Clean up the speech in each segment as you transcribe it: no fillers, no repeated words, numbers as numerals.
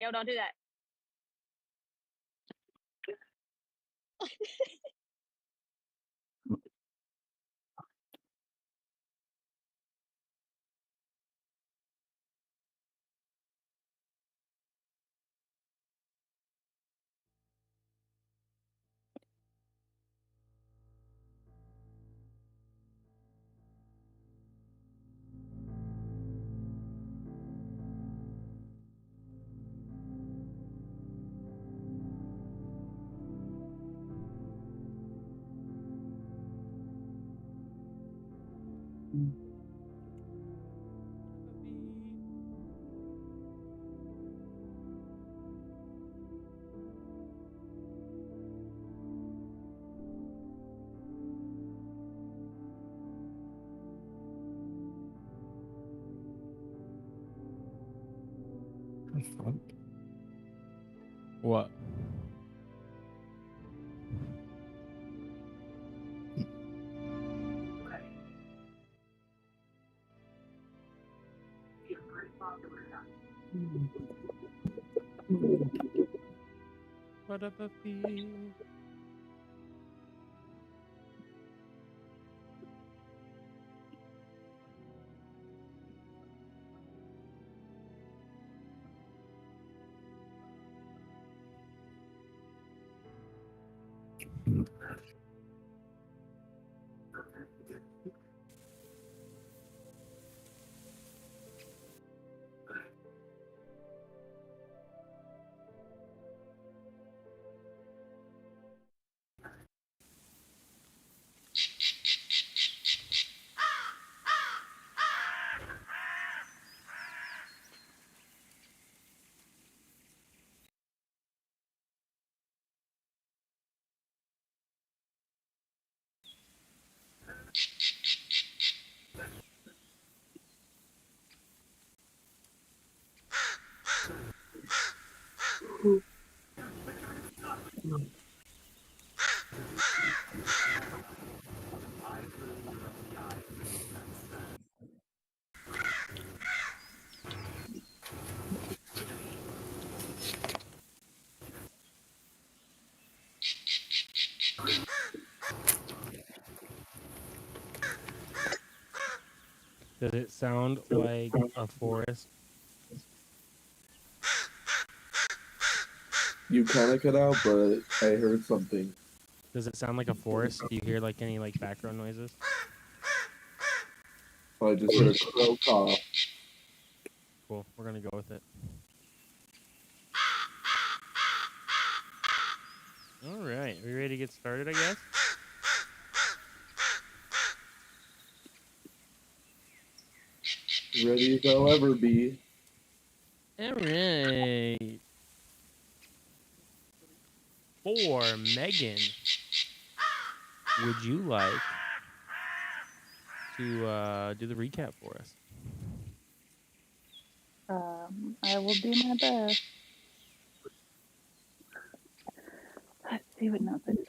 No, don't do that. What? What a puppy. Does it sound like a forest? You kind of cut out, but I heard something. Does it sound like a forest? Do you hear like any like background noises? I just heard a crow cough. Cool. We're gonna go with it. All right. Are we ready to get started? I guess. Ready as I'll ever be. All right. For Megan, would you like to do the recap for us? I will do my best. Let's see what notes it is.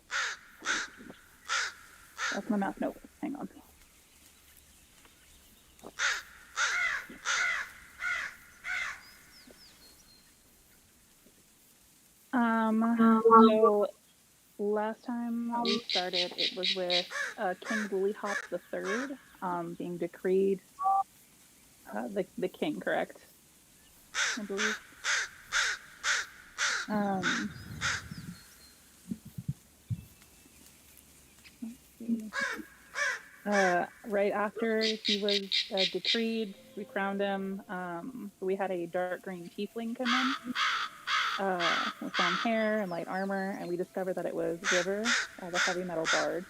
That's my math note. Hang on. So last time we started, it was with King Woollyhop III being decreed the king, correct? I believe. Right after he was decreed, we crowned him. We had a dark green tiefling come in with long hair and light armor, and we discovered that it was River, the heavy metal bard.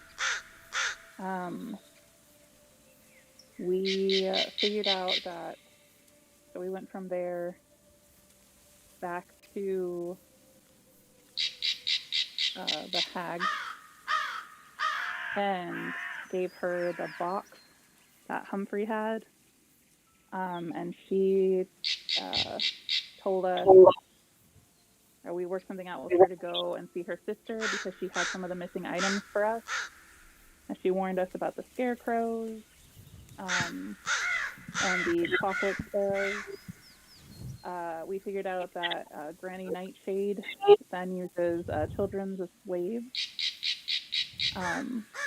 We figured out that, so we went from there back to the hag and gave her the box that Humphrey had, and she told us, or we worked something out with her to go and see her sister because she had some of the missing items for us, and she warned us about the scarecrows and the chocolate sparrows. We figured out that Granny Nightshade then uses children as slaves.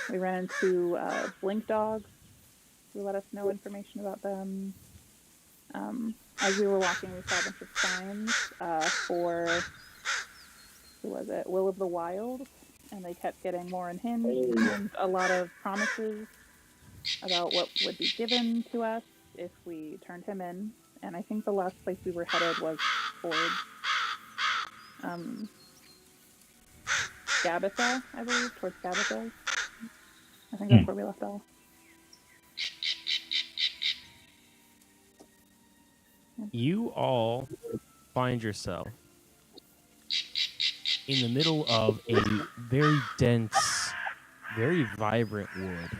We ran into blink dogs who let us know information about them. As we were walking, we saw a bunch of signs for, who was it, Will of the Wild, and they kept getting more unhinged, and a lot of promises about what would be given to us if we turned him in. And I think the last place we were headed was towards Gabitha, I believe, towards Gabitha. I think that's where we left off. You all find yourself in the middle of a very dense, very vibrant wood.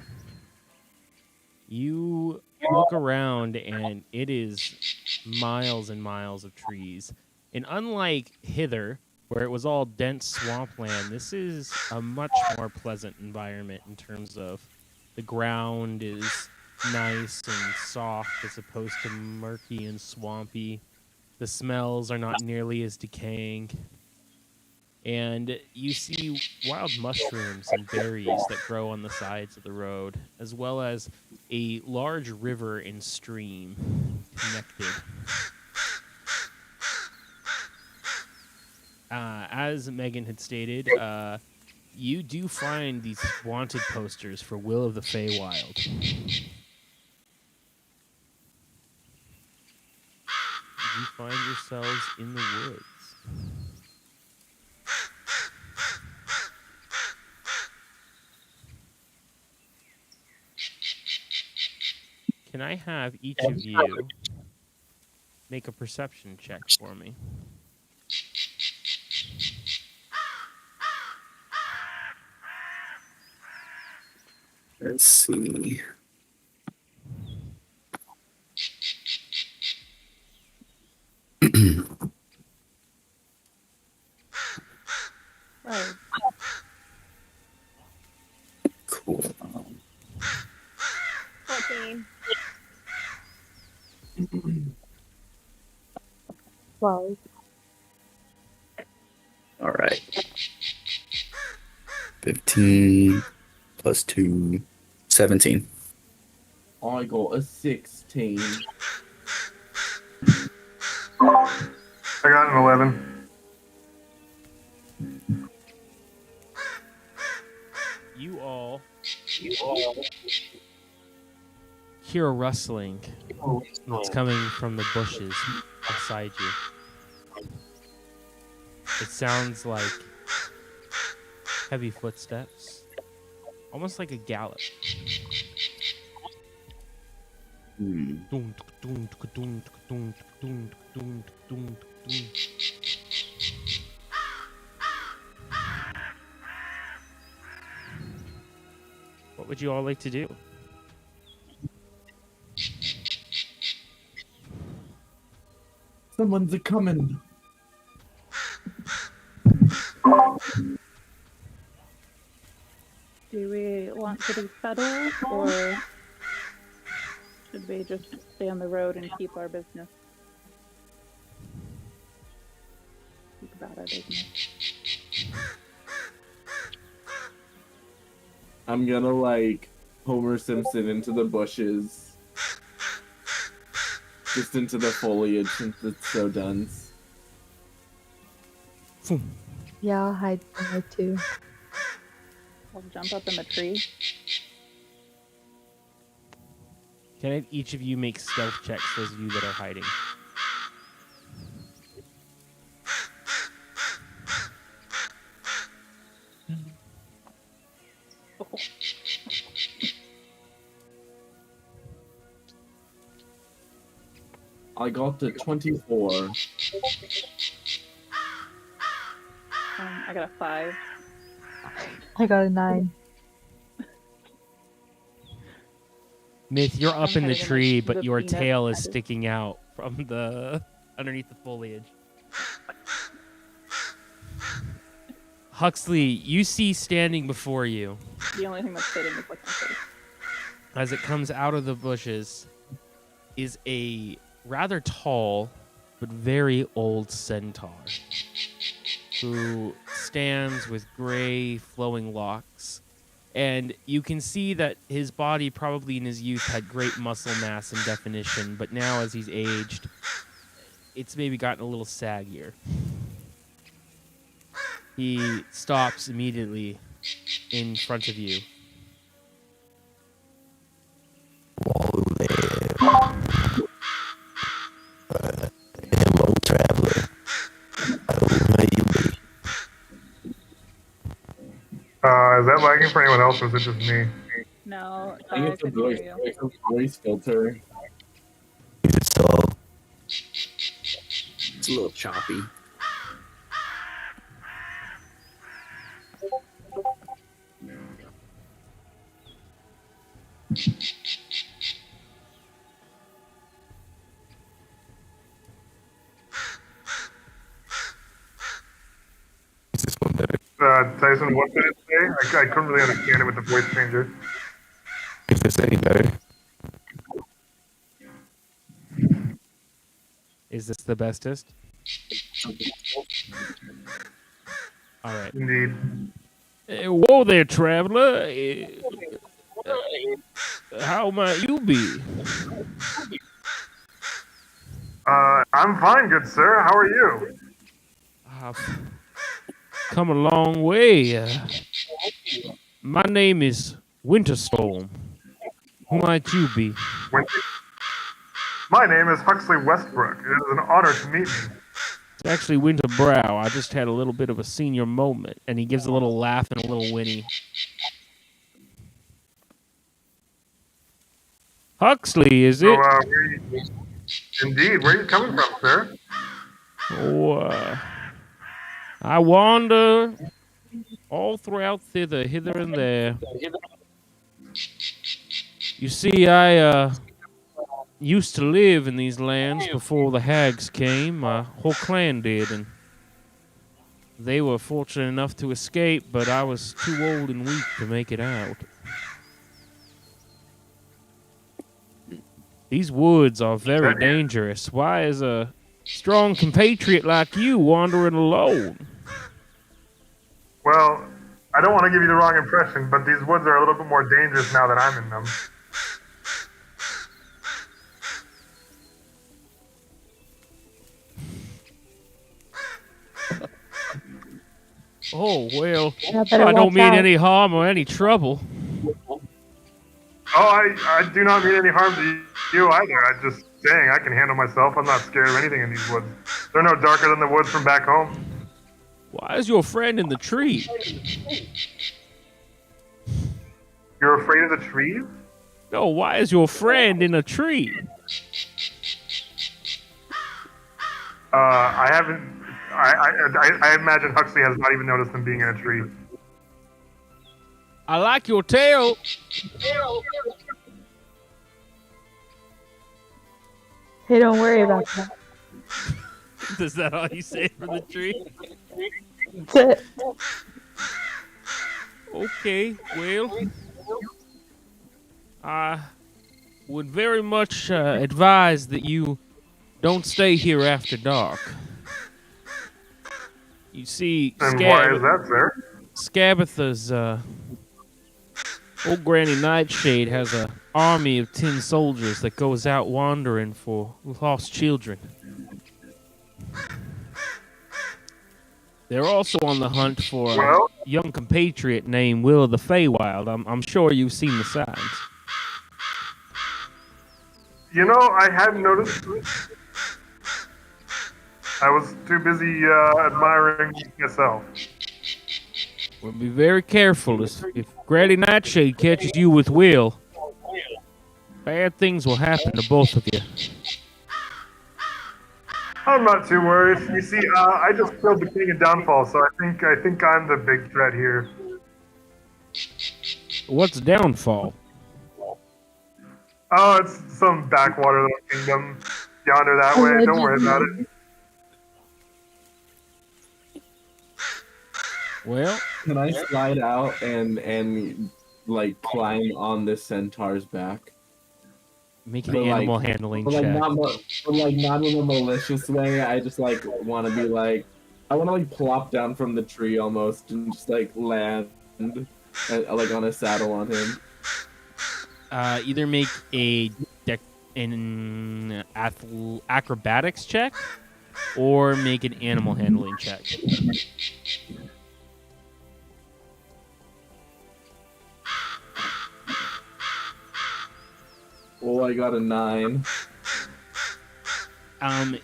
You look around and it is miles and miles of trees. And unlike Hither, where it was all dense swampland, this is a much more pleasant environment in terms of the ground is nice and soft as opposed to murky and swampy. The smells are not nearly as decaying. And you see wild mushrooms and berries that grow on the sides of the road, as well as a large river and stream connected. As Megan had stated, you do find these wanted posters for Will of the Feywild. You find yourselves in the woods. Can I have each of you make a perception check for me? Let's see. Right. Cool. 14. 12. All right. 15 plus 2, 17. I got a 16. I got an 11. You all hear a rustling. It's coming from the bushes beside you. It sounds like heavy footsteps, almost like a gallop. What would you all like to do? Someone's a coming. Do we want to be subtle, or should we just stay on the road and keep our business? Keep about our business. I'm gonna like Homer Simpson into the bushes. Just into the foliage since it's so dense. Yeah, I'll hide somewhere too. I'll jump up in the tree. Can I have each of you make stealth checks, those of you that are hiding? I got to 24. I got a 5. I got a 9. Myth, you're up in the hiding in, tree, like, but the your peanut tail is patches. sticking out from the underneath the foliage. Huxley, you see standing before you, The only thing that's fitting is like my face. as it comes out of the bushes, is a rather tall but very old centaur who stands with gray flowing locks. And you can see that his body probably in his youth had great muscle mass and definition, but now as he's aged, it's maybe gotten a little saggier. He stops immediately in front of you. Whoa there. Hello, traveler. How may you be? Is that lagging for anyone else, or is it just me? No, I think sorry, I it's a couldn't voice, hear you. it's a voice filter. Is it so? It's a little choppy. Is this one better? Tyson, what did it say? I couldn't really understand it with the voice changer. Is this any better? Is this the bestest? All right. Indeed. Whoa there, traveler. How might you be? I'm fine, good sir. How are you? I've come a long way. My name is Winterstorm. Who might you be? My name is Huxley Westbrook. It is an honor to meet you. It's actually Winterbrow. I just had a little bit of a senior moment. And he gives a little laugh and a little whinny. Huxley, is it? Indeed. Where are you coming from, sir? Oh, I wander all throughout Thither, hither and there. You see, I used to live in these lands before the hags came. My whole clan did, and they were fortunate enough to escape, but I was too old and weak to make it out. These woods are very dangerous. Why is a strong compatriot like you wandering alone? Well, I don't want to give you the wrong impression, but these woods are a little bit more dangerous now that I'm in them. Oh, well, Yeah, better I don't watch mean out. any harm or any trouble. Oh, I do not mean any harm to you either. I'm just saying I can handle myself. I'm not scared of anything in these woods. They're no darker than the woods from back home. Why is your friend in the tree? You're afraid of the trees? No, why is your friend in a tree? I haven't. I imagine Huxley has not even noticed them being in a tree. I like your tail. Hey, don't worry about that. Is that all you say from the tree? That's it. Okay, well, I would very much advise that you don't stay here after dark. You see, And why is that, sir? Scabatha's old Granny Nightshade has an army of tin soldiers that goes out wandering for lost children. They're also on the hunt for a young compatriot named Will of the Feywild. I'm sure you've seen the signs. You know, I hadn't noticed. I was too busy admiring myself. Well, be very careful. If Granny Nightshade catches you with Will, bad things will happen to both of you. I'm not too worried. You see, I just killed the king of downfall, so I think I'm the big threat here. What's downfall? Oh, it's some backwater little kingdom yonder that way. Don't worry about it. Well, Can I slide out and like climb on this centaur's back? Make an But, like- animal handling But like check. not in a malicious way. I just like want to be like, I want to like plop down from the tree almost and just like land, like on a saddle on him. Either make an acrobatics check or make an animal handling check. Oh, I got a 9.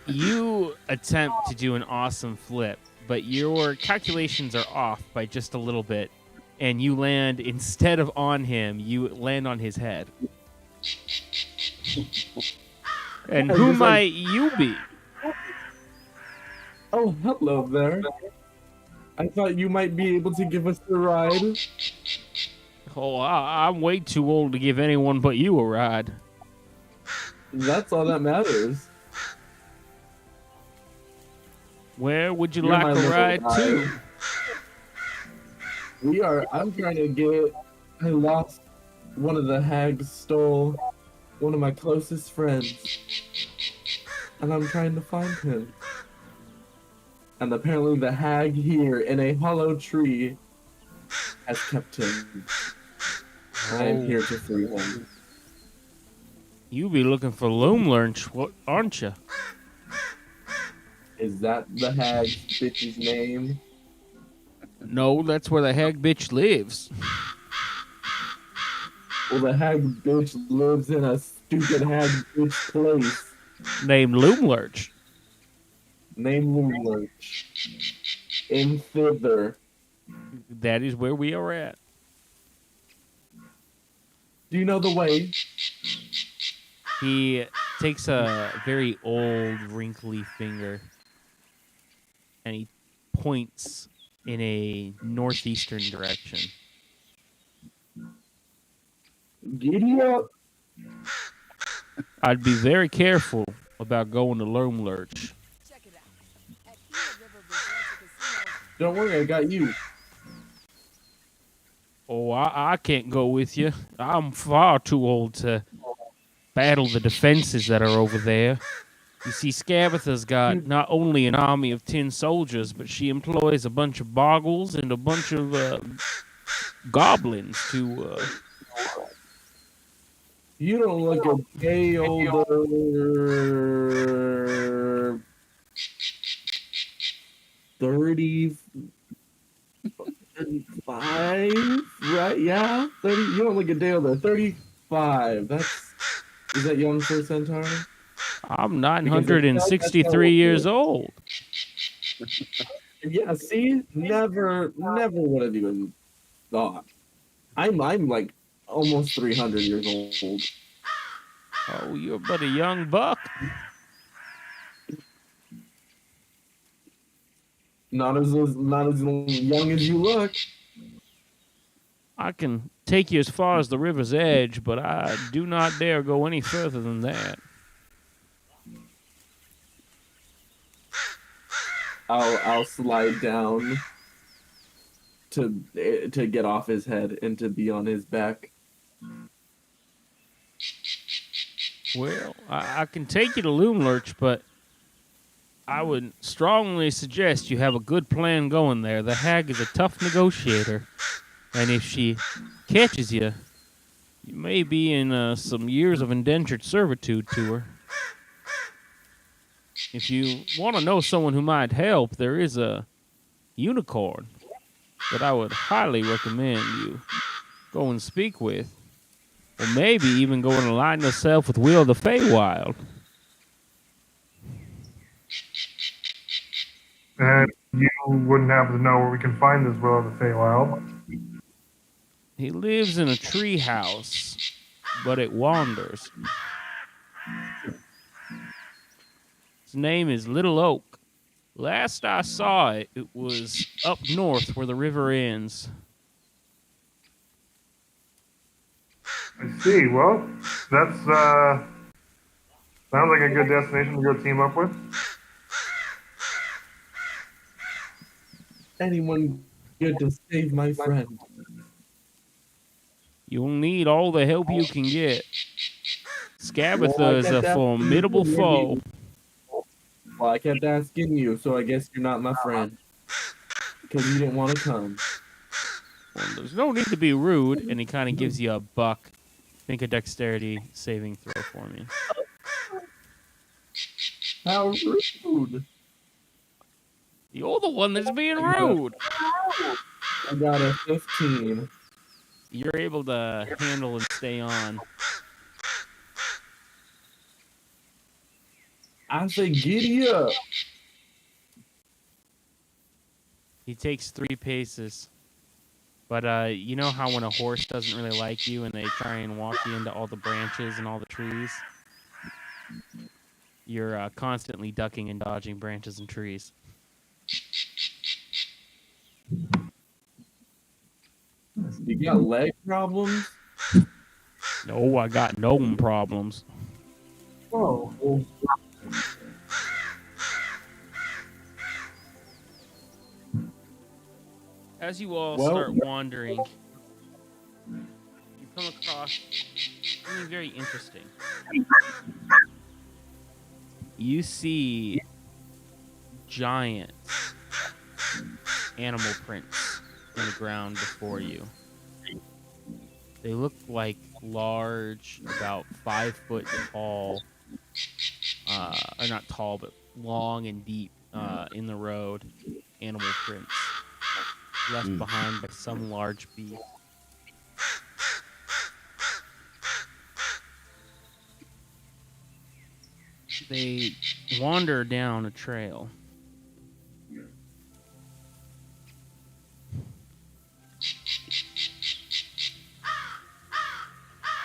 You attempt to do an awesome flip, but your calculations are off by just a little bit, and you land, instead of on him, you land on his head. And I who just, like- might you be? Oh, hello there. I thought you might be able to give us a ride. Oh, I'm way too old to give anyone but you a ride. That's all that matters. Where would you You're like my a little ride to? I'm trying to get. I lost one of the hags, stole one of my closest friends, and I'm trying to find him. And apparently, the hag here in a hollow tree has kept him. I am here to free him. You be looking for Loom Lunch, aren't you? Is that the hag bitch's name? No, that's where the hag bitch lives. Well, the hag bitch lives in a stupid hag bitch place Named Loom Lurch. named Lurch in Thither. That is where we are at. Do you know the way? He takes a very old, wrinkly finger and he points in a northeastern direction. Giddy up. I'd be very careful about going to Loam Lurch. Don't worry, I got you. Oh, I can't go with you. I'm far too old to battle the defenses that are over there. You see, Scabatha's got not only an army of 10 soldiers, but she employs a bunch of boggles and a bunch of goblins to... You don't look a day older. 30, 35, right? Yeah, 30. You don't look a day older. 35. Is that young for a centaur? I'm 963 years old. Yeah. See, never would have even thought. I'm like almost 300 years old. Oh, you're but a young buck. Not as young as you look. I can take you as far as the river's edge, but I do not dare go any further than that. I'll slide down to get off his head and to be on his back. Well, I can take you to Loom Lurch, but I would strongly suggest you have a good plan going there. The hag is a tough negotiator, and if she catches you, you may be in some years of indentured servitude to her. If you want to know someone who might help, there is a unicorn that I would highly recommend you go and speak with. Or maybe even go and align yourself with Will of the Feywild. And you wouldn't happen to know where we can find this Will of the Feywild. He lives in a tree house, but it wanders. His name is Little Oak. Last I saw it, it was up north where the river ends. I see. Well, that's sounds like a good destination to go team up with. Anyone good to save my friend? You'll need all the help you can get. Scabatha is a formidable foe. Well, I kept asking you, so I guess you're not my friend. Because you didn't want to come. Well, there's no need to be rude, and he kind of gives you a buck. Make a dexterity saving throw for me. How rude. You're the one that's being rude. I got a 15. You're able to handle and stay on. I say giddy up. He takes 3 paces. But you know how when a horse doesn't really like you and they try and walk you into all the branches and all the trees? You're constantly ducking and dodging branches and trees. You got leg problems? No, I got gnome problems. Oh, well, As you all Well- start wandering, you come across something very interesting. You see giant animal prints in the ground before you. They look like large, about 5 foot tall, or not tall, but long and deep in the road animal prints left behind by some large beast. They wander down a trail.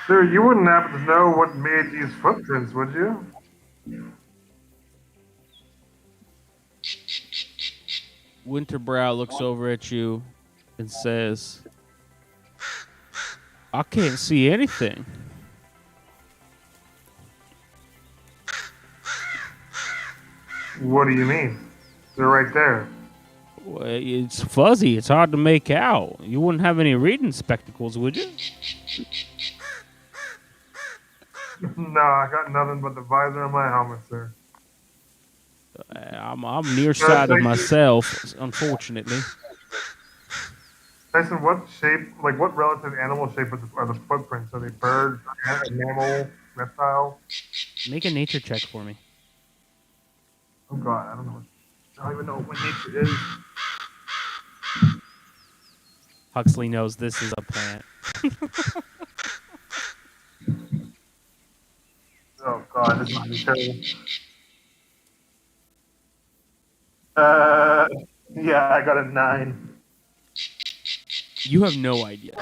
Sir, you wouldn't happen to know what made these footprints, would you? Winterbrow looks over at you and says, I can't see anything. What do you mean? They're right there. Well, it's fuzzy. It's hard to make out. You wouldn't have any reading spectacles, would you? No, I got nothing but the visor on my helmet, sir. I'm nearsighted myself, unfortunately. Tyson, what shape, like what relative animal shape are the footprints? Are they bird, mammal, reptile? Make a nature check for me. Oh god, I don't know. I don't even know what nature is. Huxley knows this is a plant. Oh god, this is terrible. Yeah, I got a 9. You have no idea.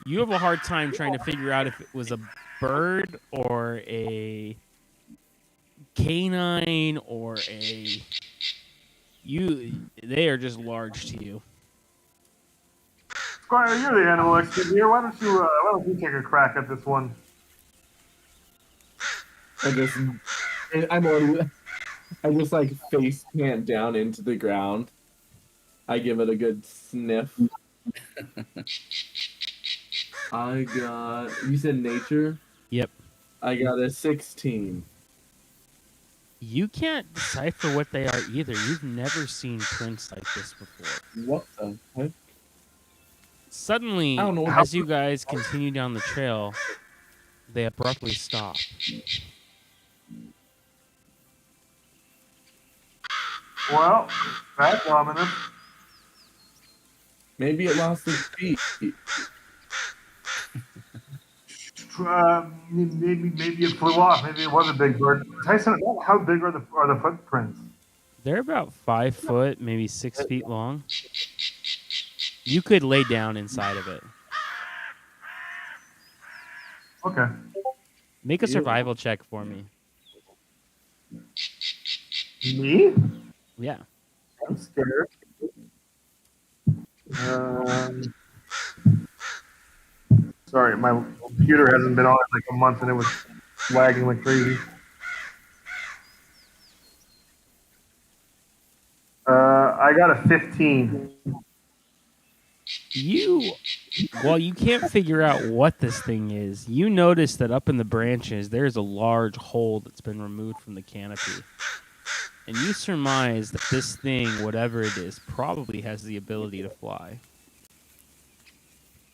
You have a hard time trying to figure out if it was a bird or a canine or a... They are just large to you. Squire, you're the animal expert here. Why don't you take a crack at this one? I just like face plant down into the ground. I give it a good sniff. You said nature? Yep. I got a 16. You can't decipher what they are either. You've never seen prints like this before. What the heck? Suddenly, I don't know as you guys continue down the trail, they abruptly stop. Well, that's ominous. Maybe it lost its feet. Maybe it flew off. Maybe it was a big bird. Tyson, how big are the footprints? They're about 5 foot, maybe 6 feet long. You could lay down inside of it. Okay. Make a survival check for me. Me? Yeah. I'm scared. Sorry, my computer hasn't been on in like a month and it was lagging like crazy. I got a 15. You While you can't figure out what this thing is, you notice that up in the branches there's a large hole that's been removed from the canopy. And you surmise that this thing, whatever it is, probably has the ability to fly.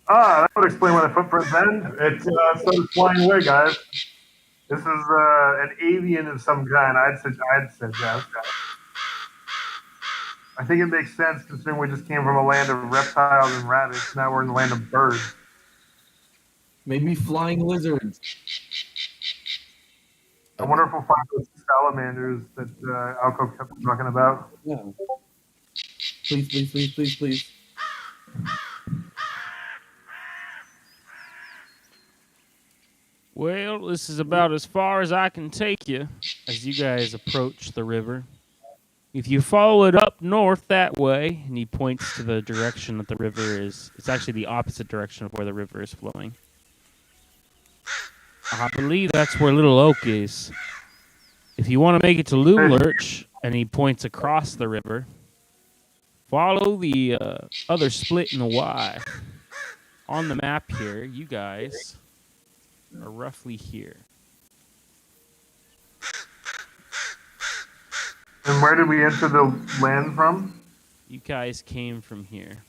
That would explain why the footprints end. It started flying away, guys. This is an avian of some kind, I'd suggest. I think it makes sense considering we just came from a land of reptiles and rabbits. Now we're in the land of birds. Maybe flying lizards. I wonder if we'll find those salamanders that Alco kept talking about. Yeah. Please, please, please, please, please. Well, this is about as far as I can take you as you guys approach the river. If you follow it up north that way, and he points to the direction that the river is, it's actually the opposite direction of where the river is flowing. I believe that's where Little Oak is. If you want to make it to Lulurch, and he points across the river, follow the other split in the Y. On the map here, you guys are roughly here. And where did we enter the land from? You guys came from here.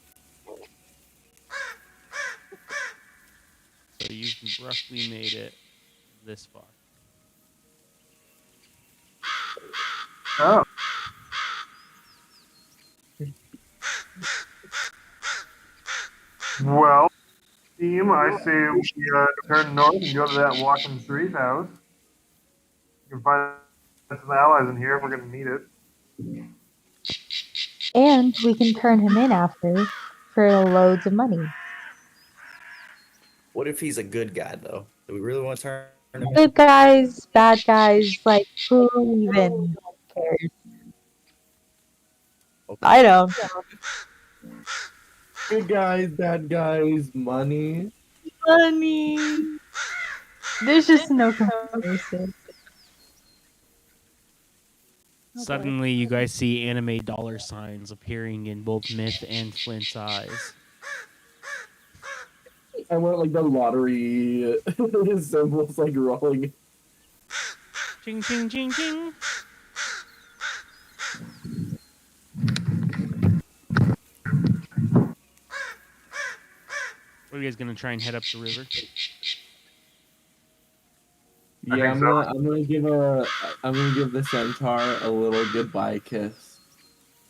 So you've roughly made it this far. Oh. Well, team, I say we turn north and go to that walking street house. You can find some allies in here if we're going to need it. And we can turn him in after for loads of money. What if he's a good guy, though? Do we really want to turn him in? Good guys, bad guys, like who even cares? Okay. I don't. Good guys, bad guys, money. Money. There's just no comparison. Suddenly, you guys see anime dollar signs appearing in both Myth and Flint's eyes. I want like the lottery symbols like rolling. Ching, ching, ching, ching. What are you guys gonna try and head up the river? Yeah, I'm gonna give the centaur a little goodbye kiss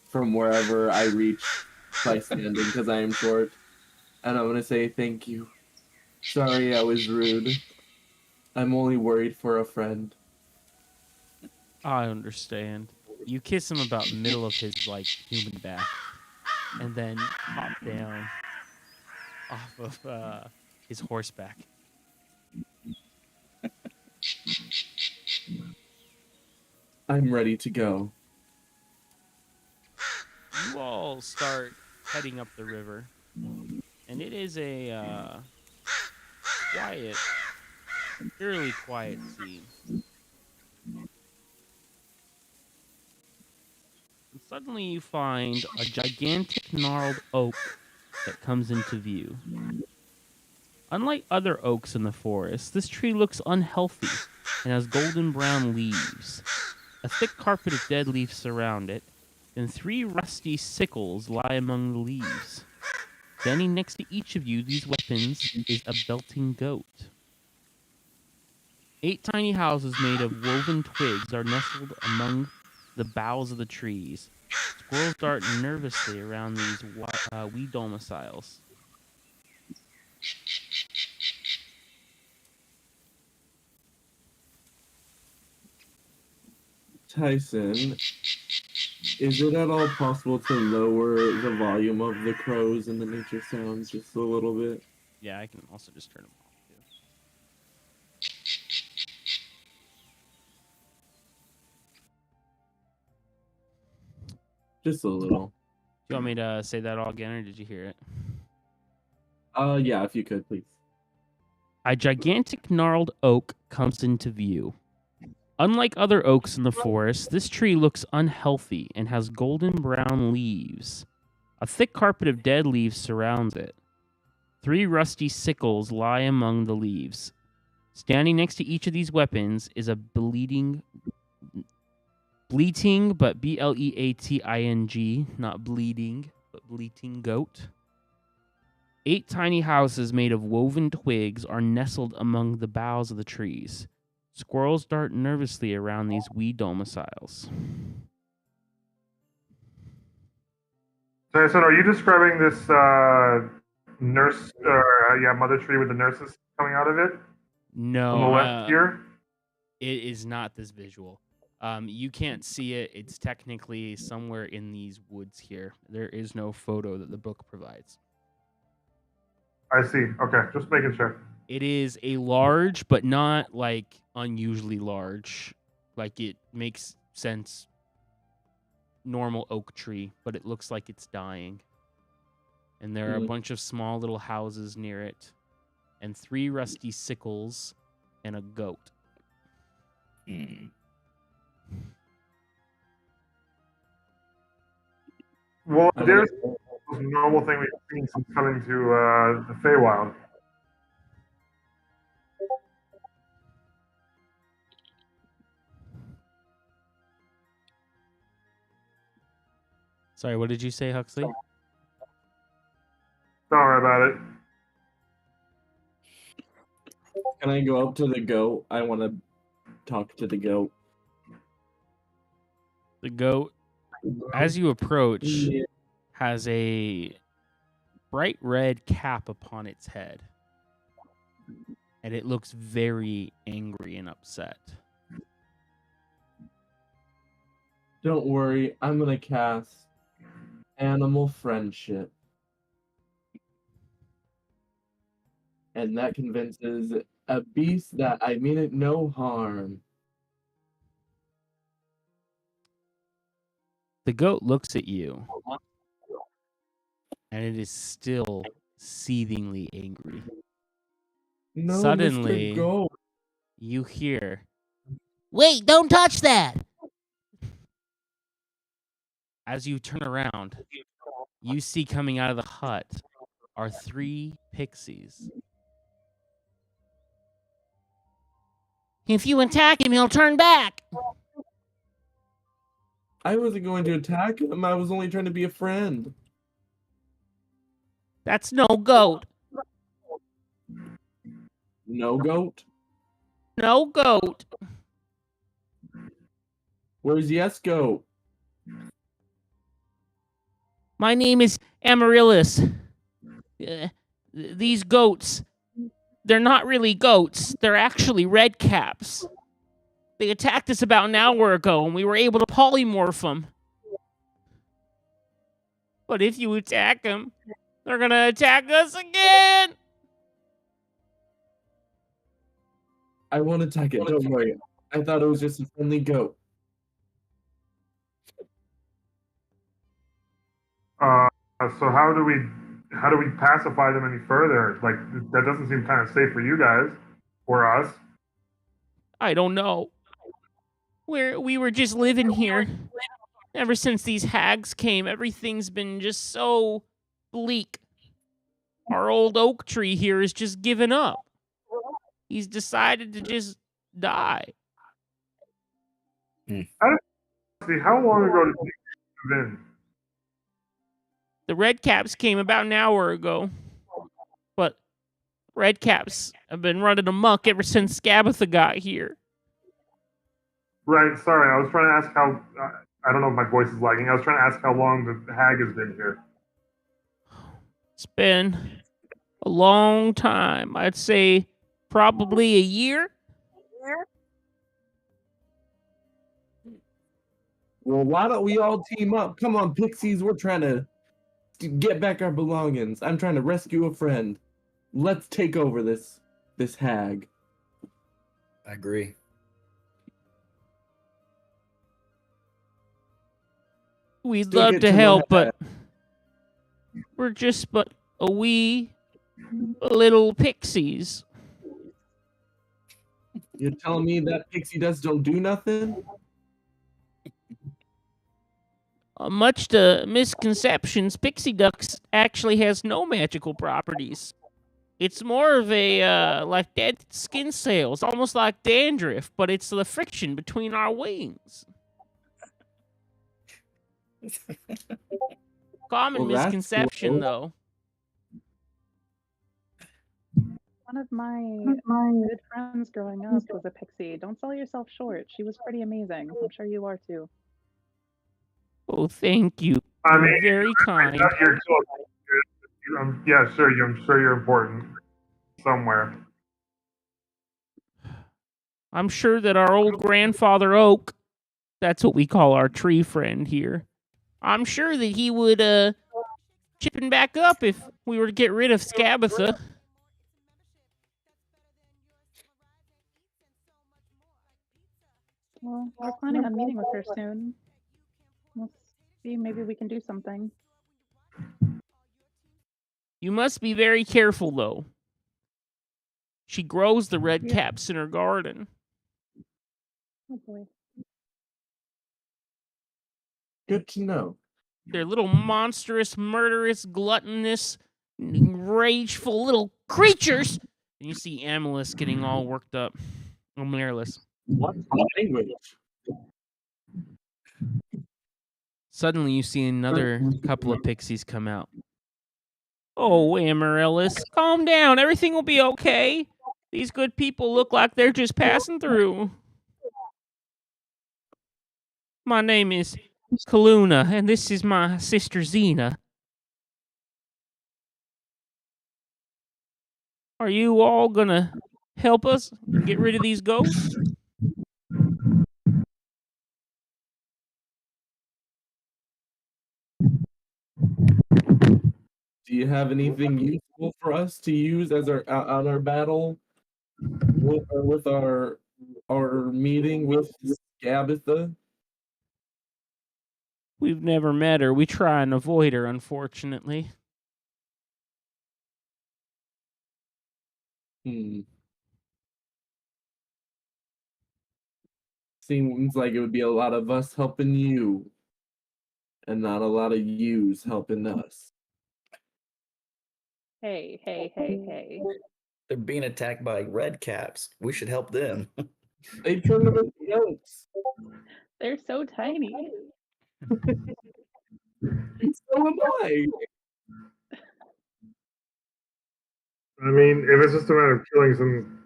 from wherever I reach by standing because I am short, and I'm gonna say thank you. Sorry I was rude. I'm only worried for a friend. I understand. You kiss him about middle of his like human back, and then hop down off of his horseback. I'm ready to go. You all start heading up the river, and it is a quiet, fairly quiet scene. And suddenly you find a gigantic gnarled oak that comes into view. Unlike other oaks in the forest, this tree looks unhealthy and has golden brown leaves. A thick carpet of dead leaves surround it, and 3 rusty sickles lie among the leaves. Standing next to each of you, these weapons, is a belting goat. 8 tiny houses made of woven twigs are nestled among the boughs of the trees. Squirrels dart nervously around these wee domiciles. Tyson, is it at all possible to lower the volume of the crows and the nature sounds just a little bit? Yeah, I can also just turn them off too. Just a little. Do you want me to say that all again, or did you hear it? Yeah, if you could, please. A gigantic gnarled oak comes into view. Unlike other oaks in the forest, this tree looks unhealthy and has golden brown leaves. A thick carpet of dead leaves surrounds it. 3 rusty sickles lie among the leaves. Standing next to each of these weapons is a bleating, but B-L-E-A-T-I-N-G, not bleeding, but bleating goat. 8 tiny houses made of woven twigs are nestled among the boughs of the trees. Squirrels dart nervously around these wee domiciles. So I said, are you describing this nurse, mother tree with the nurses coming out of it No, on the left here? It is not this visual. You can't see it. It's technically somewhere in these woods here. There is no photo that the book provides. I see. Okay, just making sure. It is a large, but not like unusually large. Like it makes sense. Normal oak tree, but it looks like it's dying. And there are a bunch of small little houses near it, and 3 rusty sickles, and a goat. Well, there's a normal thing we've seen since coming to the Feywild. Sorry, what did you say, Huxley? Don't worry about it. Can I go up to the goat? I want to talk to the goat. The goat, as you approach, has a bright red cap upon its head. And it looks very angry and upset. Don't worry, I'm going to cast Animal Friendship. And that convinces a beast that I mean it no harm. The goat looks at you, and it is still seethingly angry. No, Suddenly, Mr. Goat. you hear, "Wait, don't touch that!" As you turn around, you see coming out of the hut are 3 pixies. If you attack him, he'll turn back. I wasn't going to attack him. I was only trying to be a friend. That's no goat. No goat? No goat. Where's Yes Goat? My name is Amaryllis. These goats, they're not really goats. They're actually red caps. They attacked us about an hour ago, and we were able to polymorph them. But if you attack them, they're going to attack us again. I won't attack it. Don't worry. I thought it was just a friendly goat. So how do we pacify them any further? Like, that doesn't seem kind of safe for you guys or us. I don't know. We were just living here. Ever since these hags came, everything's been just so bleak. Our old oak tree here has just given up. He's decided to just die. See, how long ago did you move in? The Redcaps came about an hour ago. But Redcaps have been running amok ever since Scabatha got here. Right, sorry, I was trying to ask how, I don't know if my voice is lagging, I was trying to ask how long the hag has been here. It's been a long time. I'd say probably a year. Well, why don't we all team up? Come on, Pixies, we're trying to get back our belongings. I'm trying to rescue a friend. Let's take over this hag. I agree. We'd Still love get to to know help, how but we're just but a wee little pixies. You're telling me that pixie dust don't do nothing? Much to misconceptions, pixie dust actually has no magical properties. It's more of a like dead skin cells, almost like dandruff, but it's the friction between our wings. Common Well, that's misconception, cool. though. One of my good friends growing up was a pixie. Don't sell yourself short. She was pretty amazing. I'm sure you are too. Oh, thank you. I You're mean, very kind. you're cool. Yeah, sure. I'm sure you're important somewhere. I'm sure that our old grandfather Oak, that's what we call our tree friend here, I'm sure that he would chipping back up if we were to get rid of Scabatha. Well, we're planning on meeting with her soon. Let's see, maybe we can do something. You must be very careful, though. She grows the red Yeah. caps in her garden. Oh boy. Good to know. They're little monstrous, murderous, gluttonous, rageful little creatures. And you see Amalus getting all worked up. Amaryllis. What language? Suddenly, you see another couple of pixies come out. Oh, Amaryllis, calm down. Everything will be okay. These good people look like they're just passing through. My name is Kaluna, and this is my sister Xena. Are you all gonna help us get rid of these ghosts? Do you have anything useful for us to use as on our battle with our meeting with Gabitha? We've never met her. We try and avoid her, unfortunately. Seems like it would be a lot of us helping you, and not a lot of yous helping us. Hey, hey, hey, hey. They're being attacked by red caps. We should help them. They turned them into goats. They're so tiny. So am I. I mean, if it's just a matter of killing some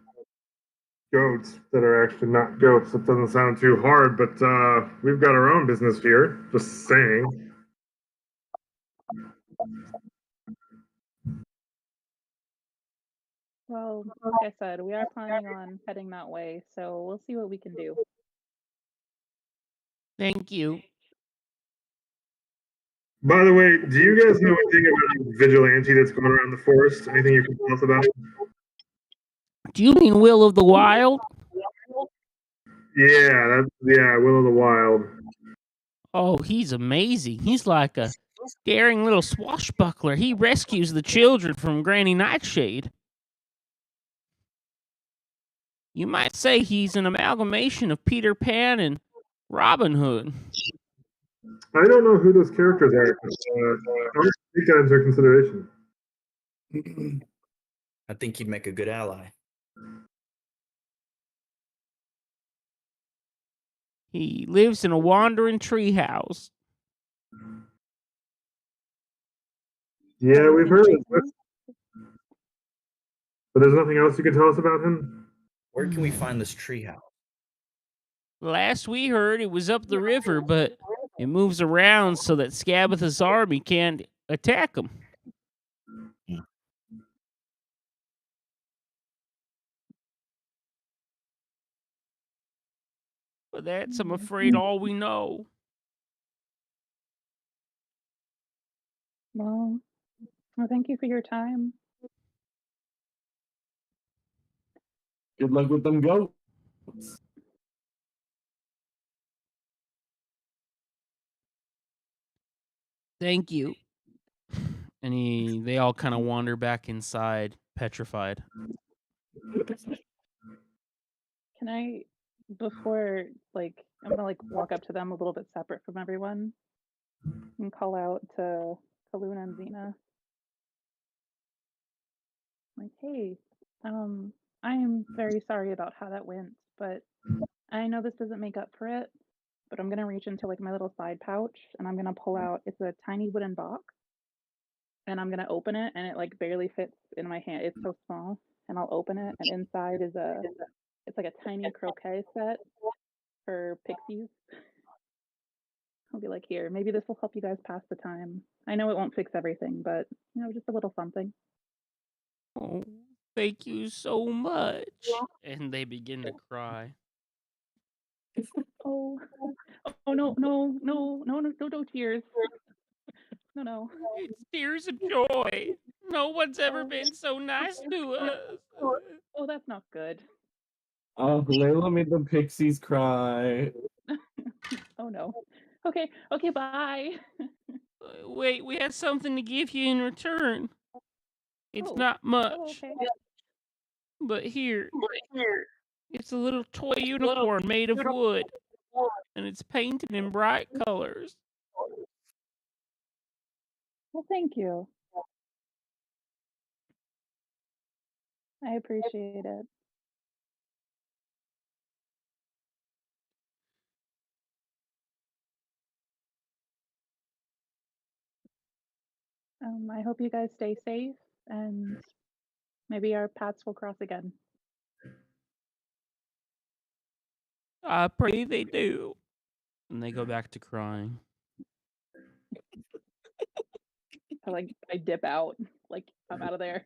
goats that are actually not goats, that doesn't sound too hard. But we've got our own business here. Just saying. Well, like I said, we are planning on heading that way, so we'll see what we can do. Thank you. By the way, do you guys know anything about the vigilante that's going around the forest? Anything you can tell us about? Do you mean Will of the Wild? Yeah, Will of the Wild. Oh, he's amazing. He's like a daring little swashbuckler. He rescues the children from Granny Nightshade. You might say he's an amalgamation of Peter Pan and Robin Hood. I don't know who those characters are. I'll take that into consideration. I think he'd make a good ally. He lives in a wandering treehouse. Yeah, we've heard of this. But there's nothing else you can tell us about him? Where can we find this treehouse? Last we heard, it was up the river, but it moves around so that Scabatha's army can't attack him. But that's, I'm afraid, all we know. Well, thank you for your time. Good luck with them goats. Thank you. And they all kind of wander back inside, petrified. Can I, before, I'm gonna walk up to them a little bit separate from everyone and call out to Kaluna and Xena. Like, hey, I am very sorry about how that went, but I know this doesn't make up for it. But I'm gonna reach into like my little side pouch and I'm gonna pull out. It's a tiny wooden box, and I'm gonna open it, and it like barely fits in my hand. It's so small, and I'll open it, and inside is it's like a tiny croquet set for pixies. I'll be like, here, maybe this will help you guys pass the time. I know it won't fix everything, but just a little something. Oh, thank you so much. And they begin to cry. Oh, oh no, no, no, no, no, no, no tears. No, no. It's tears of joy. No one's ever Oh, been so nice to us. oh, that's not good. Oh, Layla made the pixies cry. Oh no. Okay, okay, bye. Wait, we have something to give you in return. It's Oh, not oh, much, okay. but here. It's a little toy unicorn made of wood, and it's painted in bright colors. Well, thank you. I appreciate it. I hope you guys stay safe, and maybe our paths will cross again. I pray they do. And they go back to crying. I dip out, like I'm out of there.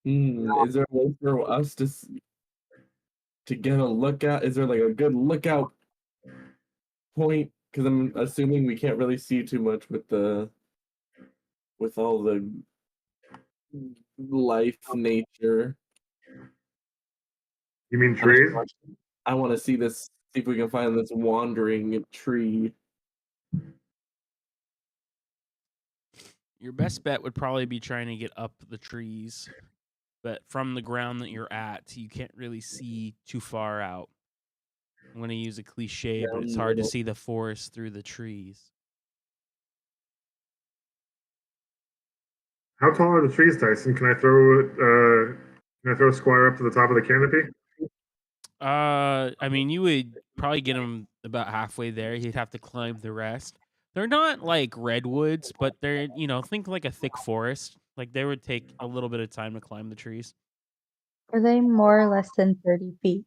Is there a way for us to get a lookout? Is there like a good lookout point? Because I'm assuming we can't really see too much with all the life, nature. You mean trees? I want to see this. See if we can find this wandering tree. Your best bet would probably be trying to get up the trees. But from the ground that you're at, you can't really see too far out. I'm going to use a cliche, but it's hard to see the forest through the trees. How tall are the trees, Tyson? Can I throw Squire up to the top of the canopy? I mean, you would probably get him about halfway there. He'd have to climb the rest. They're not like redwoods, but they're, think like a thick forest. Like they would take a little bit of time to climb the trees. Are they more or less than 30 feet?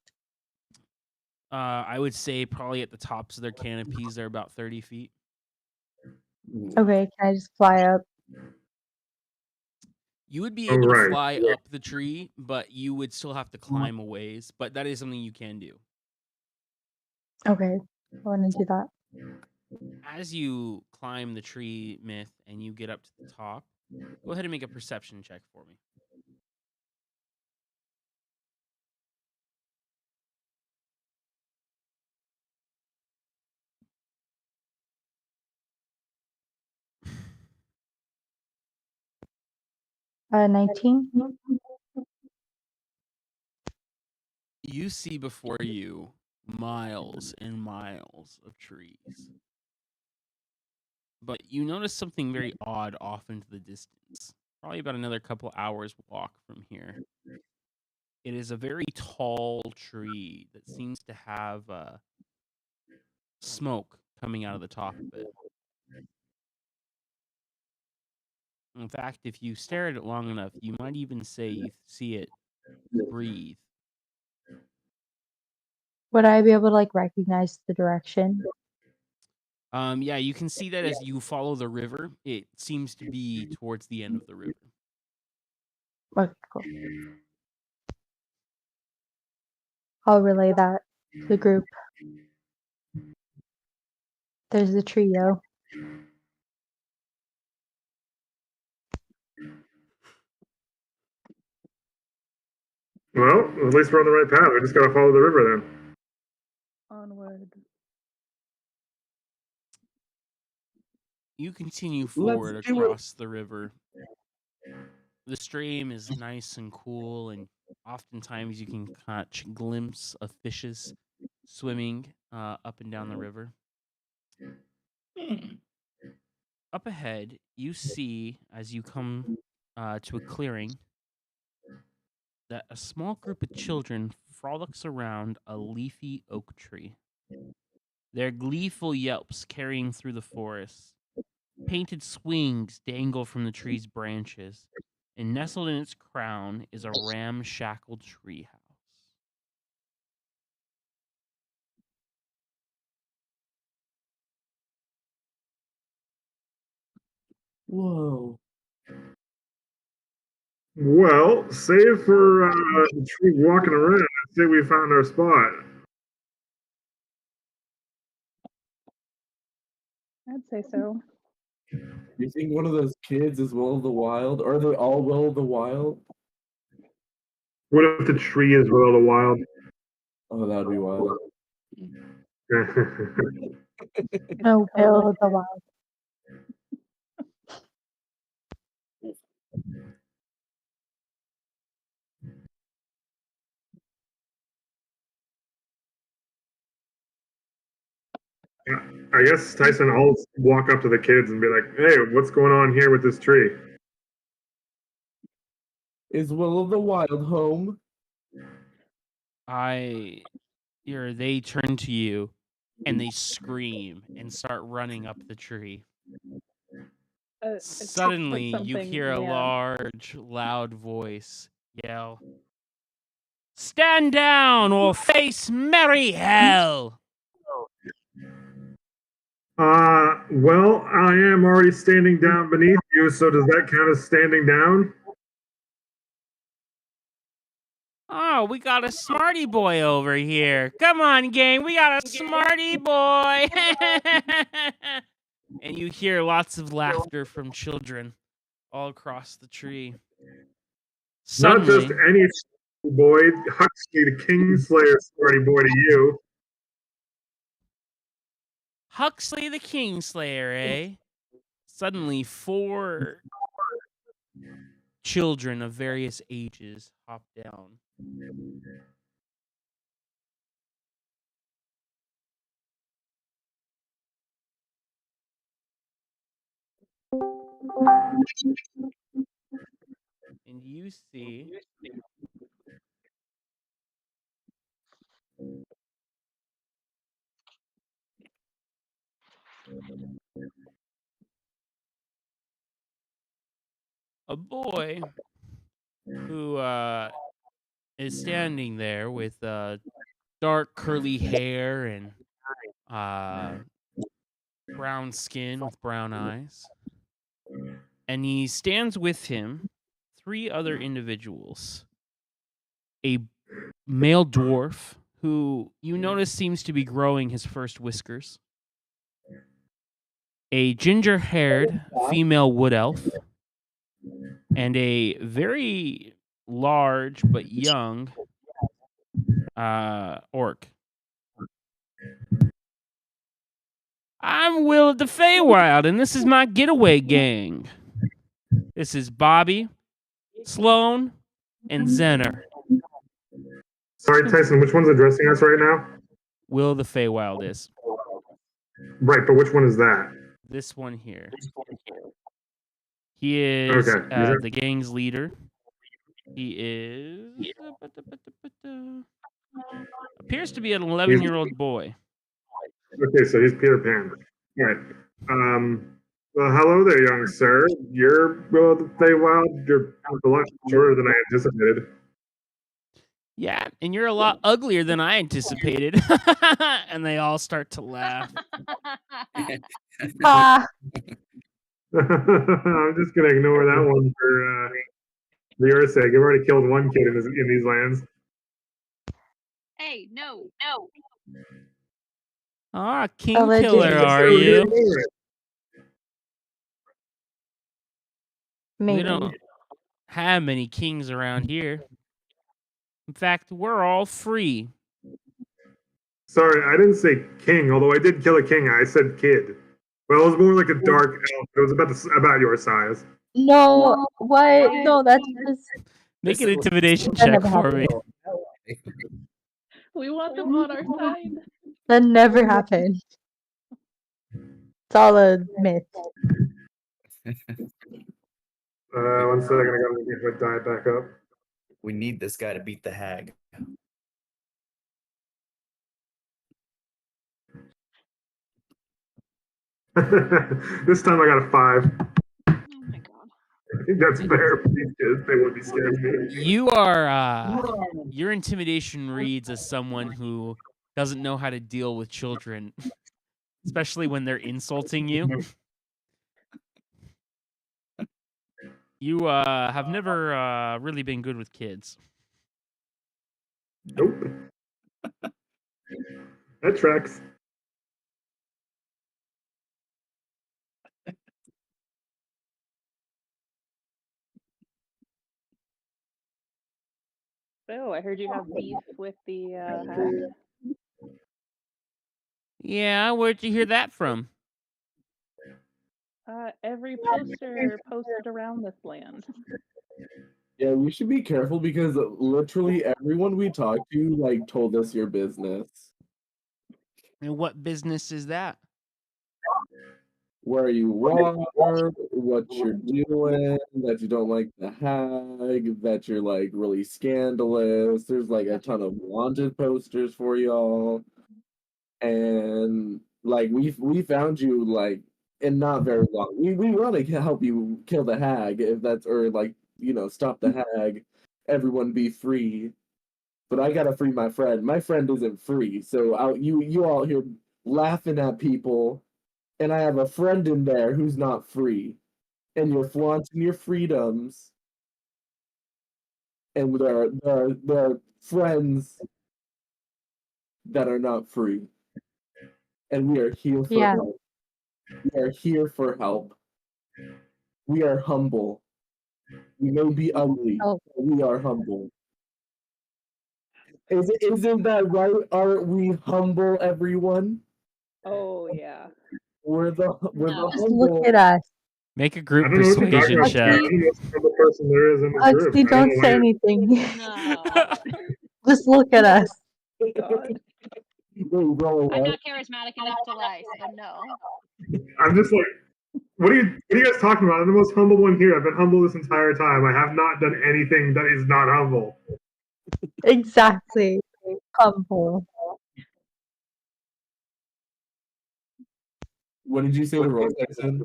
I would say probably at the tops of their canopies, they're about 30 feet. Okay, can I just fly up? You would be able to fly up the tree, but you would still have to climb a ways. But that is something you can do. Okay, I want to do that. As you climb the tree, Myth, and you get up to the top, go ahead and make a perception check for me. Uh, 19? You see before you miles and miles of trees. But you notice something very odd off into the distance. Probably about another couple hours walk from here. It is a very tall tree that seems to have smoke coming out of the top of it. In fact, if you stare at it long enough, you might even say you see it breathe. Would I be able to recognize the direction? Yeah, you can see that as you follow the river. It seems to be towards the end of the river. Okay, cool. I'll relay that to the group. There's the trio. Well, at least we're on the right path. We just gotta follow the river then. Onward. You continue forward across the river. The stream is nice and cool, and Oftentimes, you can catch glimpse of fishes swimming up and down the river. Up ahead, you see, as you come to a clearing, that a small group of children frolics around a leafy oak tree. Their gleeful yelps carrying through the forest. Painted swings dangle from the tree's branches, and nestled in its crown is a ramshackle treehouse. Whoa. Well, save for the tree walking around, I'd say we found our spot. I'd say so. You think one of those kids is Will of the Wild? Or are they all Will of the Wild? What if the tree is Will of the Wild? Oh, that'd be wild. No, Will of the Wild. I guess, Tyson, I'll walk up to the kids and be like, hey, what's going on here with this tree? Is Will of the Wild home? They turn to you and they scream and start running up the tree. Suddenly, you hear a large, loud voice yell, "Stand down or face merry hell!" Well, I am already standing down beneath you, so does that count as standing down? Oh, we got a smarty boy over here. Come on, gang, we got a smarty boy. And you hear lots of laughter from children all across the tree. Not just Suddenly, any boy, Huxley the Kingslayer smarty boy to you. Huxley the Kingslayer, eh? Suddenly, 4 children of various ages hop down. And you see a boy who is standing there with dark curly hair and brown skin with brown eyes. And he stands with him 3 other individuals. A male dwarf who you notice seems to be growing his first whiskers. A ginger-haired female wood elf. And a very large but young orc. I'm Will of the Feywild, and this is my getaway gang. This is Bobby, Sloan, and Zenner. Sorry, Tyson, which one's addressing us right now? Will of the Feywild is. Right, but which one is that? This one here. He is the gang's leader. He is... appears to be an 11-year-old boy. Okay, so he's Peter Pan. All right. Well, hello there, young sir. You're Will of the Feywild. You're a lot shorter than I anticipated. Yeah, and you're a lot uglier than I anticipated. And they all start to laugh. Ah, I'm just gonna ignore that one for your sake. I've already killed one kid in these lands. Hey, no. Ah, king Allegedly. killer, are you? maybe. We don't have many kings around here. In fact, we're all free. Sorry, I didn't say king, although I did kill a king. I said kid. Well, it was more like a dark elf. It was about your size. No, what? No, that's just Make an This is- intimidation That check never for me. happened. We want them on our side. That never happened. It's all a myth. 1 second, I gotta get my die back up. We need this guy to beat the hag. This time I got a 5. Oh my god. I think that's fair for these kids. They would be scared of me. You are your intimidation reads as someone who doesn't know how to deal with children, especially when they're insulting you. You have never really been good with kids. Nope. That tracks. So I heard you have beef with the hag. Yeah, where'd you hear that from? Every poster posted around this land. Yeah, we should be careful because literally everyone we talked to like told us your business. And what business is that? Where you are, what you're doing, that you don't like the hag, that you're like really scandalous. There's like a ton of wanted posters for y'all. And like we found you like in not very long. We want to help you kill the hag if that's or like, stop the hag, everyone be free. But I gotta free my friend. My friend isn't free, so you all here laughing at people, and I have a friend in there who's not free, and you're flaunting your freedoms, and there are friends that are not free, and we are here for Yeah. help. We are here for help. We are humble. We may be ugly, Oh. but we are humble. Isn't that right? Aren't we humble, everyone? Oh yeah. We're the No. Just humble. look at us. Make a I group don't know what you're talking persuasion about. check. I'm the most humble person there is in the group. Huxley, I don't don't know why say you're- anything. No. Just look at us. God. Wait, roll I'm what? not charismatic enough to lie, so no. I'm just like, what are you guys talking about? I'm the most humble one here. I've been humble this entire time. I have not done anything that is not humble. Exactly. Humble. What did you say to roll, Jackson?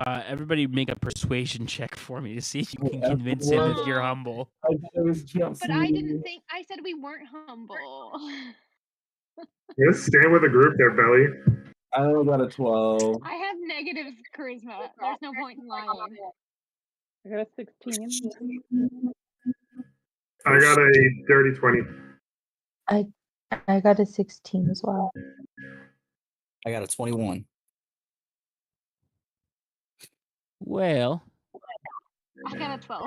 Everybody make a persuasion check for me to see if you can Yeah, convince him if well- you're humble. I chose just But I didn't think I said we weren't humble. Just stand with the group there, Belly. I only got a 12. I have negative charisma. There's no point in lying. I got a 16. I got a dirty 20. I got a 16 as well. I got a 21. Well, I got a 12.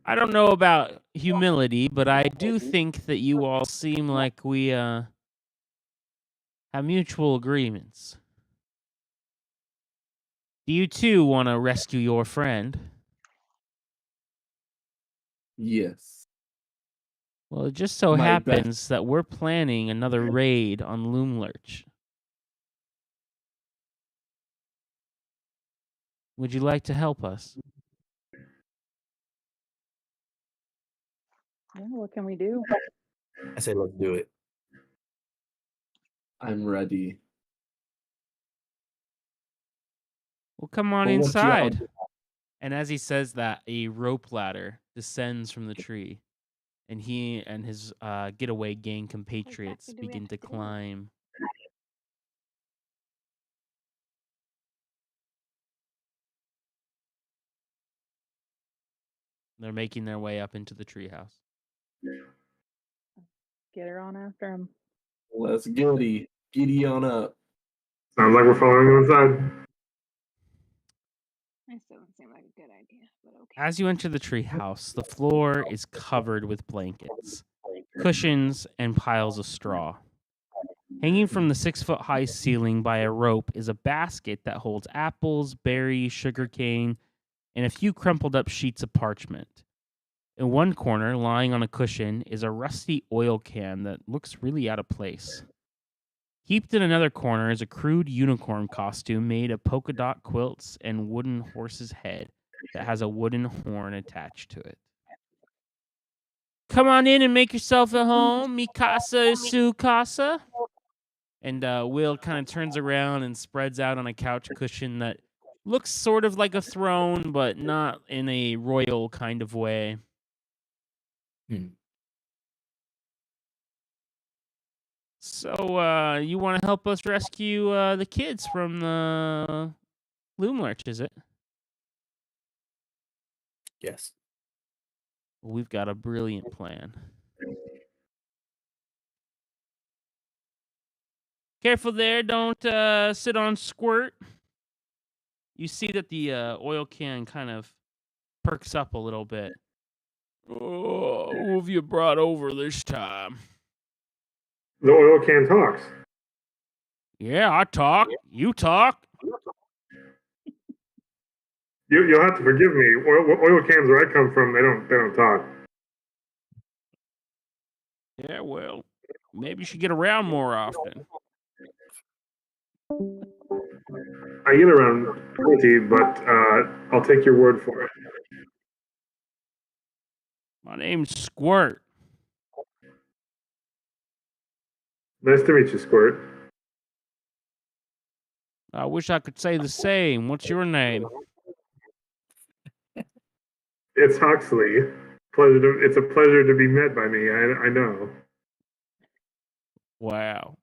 I don't know about humility, but I do think that you all seem like we have mutual agreements. Do you too want to rescue your friend? Yes. Well, it just so My best- happens that we're planning another raid on Loomlurch. Would you like to help us? Yeah, what can we do? I say let's do it. I'm ready. Well, come on Well, what y'all inside. do? And as he says that, a rope ladder descends from the tree, and he and his getaway gang compatriots exactly do we begin have to to do? climb. They're making their way up into the treehouse. Get her on after him. Let's giddy on up. Sounds like we're following you inside. That still doesn't seem like a good idea, but okay. As you enter the treehouse, the floor is covered with blankets, cushions, and piles of straw. Hanging from the 6-foot-high ceiling by a rope is a basket that holds apples, berries, sugarcane, and a few crumpled up sheets of parchment. In one corner, lying on a cushion, is a rusty oil can that looks really out of place. Heaped in another corner is a crude unicorn costume made of polka dot quilts and wooden horse's head that has a wooden horn attached to it. Come on in and make yourself at home. Mi casa is su casa. And Will kind of turns around and spreads out on a couch cushion that looks sort of like a throne, but not in a royal kind of way. So, you want to help us rescue the kids from the Loom Lurch, is it? Yes. We've got a brilliant plan. Careful there, don't sit on squirt. You see that the oil can kind of perks up a little bit. Oh, who have you brought over this time? The oil can talks. Yeah, I talk. You talk. You'll have to forgive me. Oil cans where I come from, they don't talk. Yeah, well, maybe you should get around more often. I get around plenty, but I'll take your word for it. My name's Squirt. Nice to meet you, Squirt. I wish I could say the same. What's your name? It's Huxley. It's a pleasure to be met by me. I know. Wow.